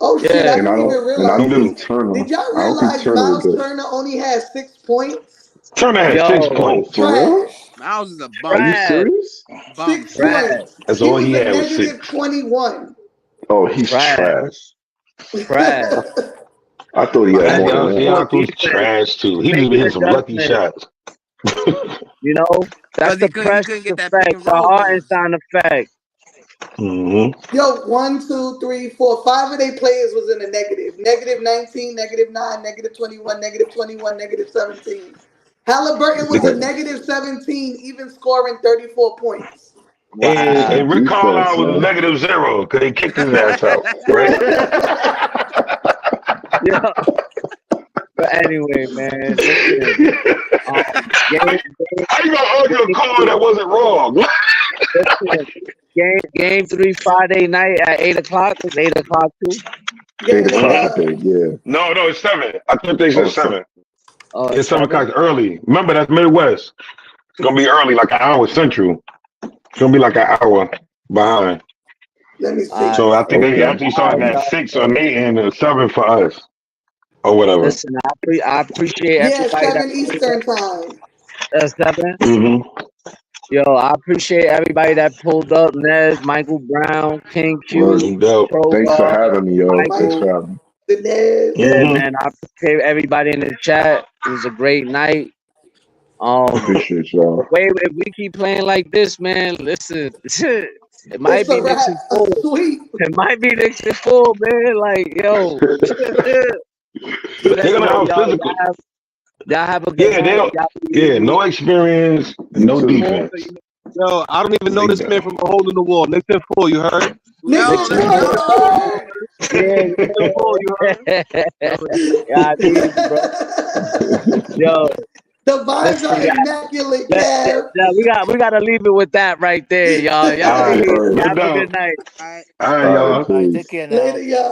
Oh shit, Yeah. I And I didn't even don't. And I He realize don't do. this. think Turner. Did y'all I don't think realize Turner would Miles do it. Turner only has 6 points? Turner had Yo, 6 Oh, points. for real? Trash. Miles is a Are you bum. trash, serious? Bum. 6 trash, points. That's He all was he a had was negative 6. 21. Oh, he's trash. trash. Trash. I thought he had That's more the than that. poor Siakam's defense trash too. He just be making hitting some lucky adjustments. shots. You know, that's Because the he couldn't Precious get that pick effect, and the roll moves. Hartenstein effect. Mm-hmm. Yo, 1, 2, 3, 4, 5 of their players was in the negative. Negative 19, negative 9, negative 21, negative 21, negative 17. Halliburton was a negative 17, even scoring 34 points. It's the Wow. And Rick defense, Carlisle was man. -0 because they kicked his ass out, right? Yeah. But anyway, man, listen. Game, How you gonna argue a call that wasn't wrong? listen, game 3 Friday night at 8 o'clock. It's 8 o'clock too. 8 Game o'clock, I Mhm. think, yeah. No, it's 7. I thought they said Oh, 7. Oh, It's 7 7. o'clock early. Remember, that's Midwest. It's gonna be early, like an hour central. It's gonna be like an hour behind. Let me see. So I think they okay. actually starting at 6 on their end and 7 for us, or whatever. Listen, I appreciate Yeah, everybody 7 Eastern time. that 7. Mm-hmm. Yo, I appreciate everybody that pulled up. Nez, Michael Brown, King Word. Q, Dope. Thanks for Trovar, having me, yo. Thanks Michael. for having me. The Nez. Yeah, Mm-hmm. man. I appreciate everybody in the chat. It was a great night. Appreciate y'all. Wait, if we keep playing like this, man, listen, it might It's be a Knicks wrap. and A 4. sweep. It might be Knicks and 4, man. Like, yo. But They're gonna anyway, out y'all physical. have a good Yeah, they night. don't. Y'all be Yeah, easy. no experience, You no too. defense. Yo, I don't even know Like this that. man from a hole in the wall. Knicks and 4, you heard? Knicks Yo, and let's 4. go. Yeah, Knicks and 4, you heard? yeah, easy, bro. Yo, The vibes listen, are immaculate, Kev. we gotta leave it with that right there, y'all. All Y'all be right, easy. Word. no Have a doubt. good night. All right. All right, All y'all. right, All right, cool. take care now. Later, y'all.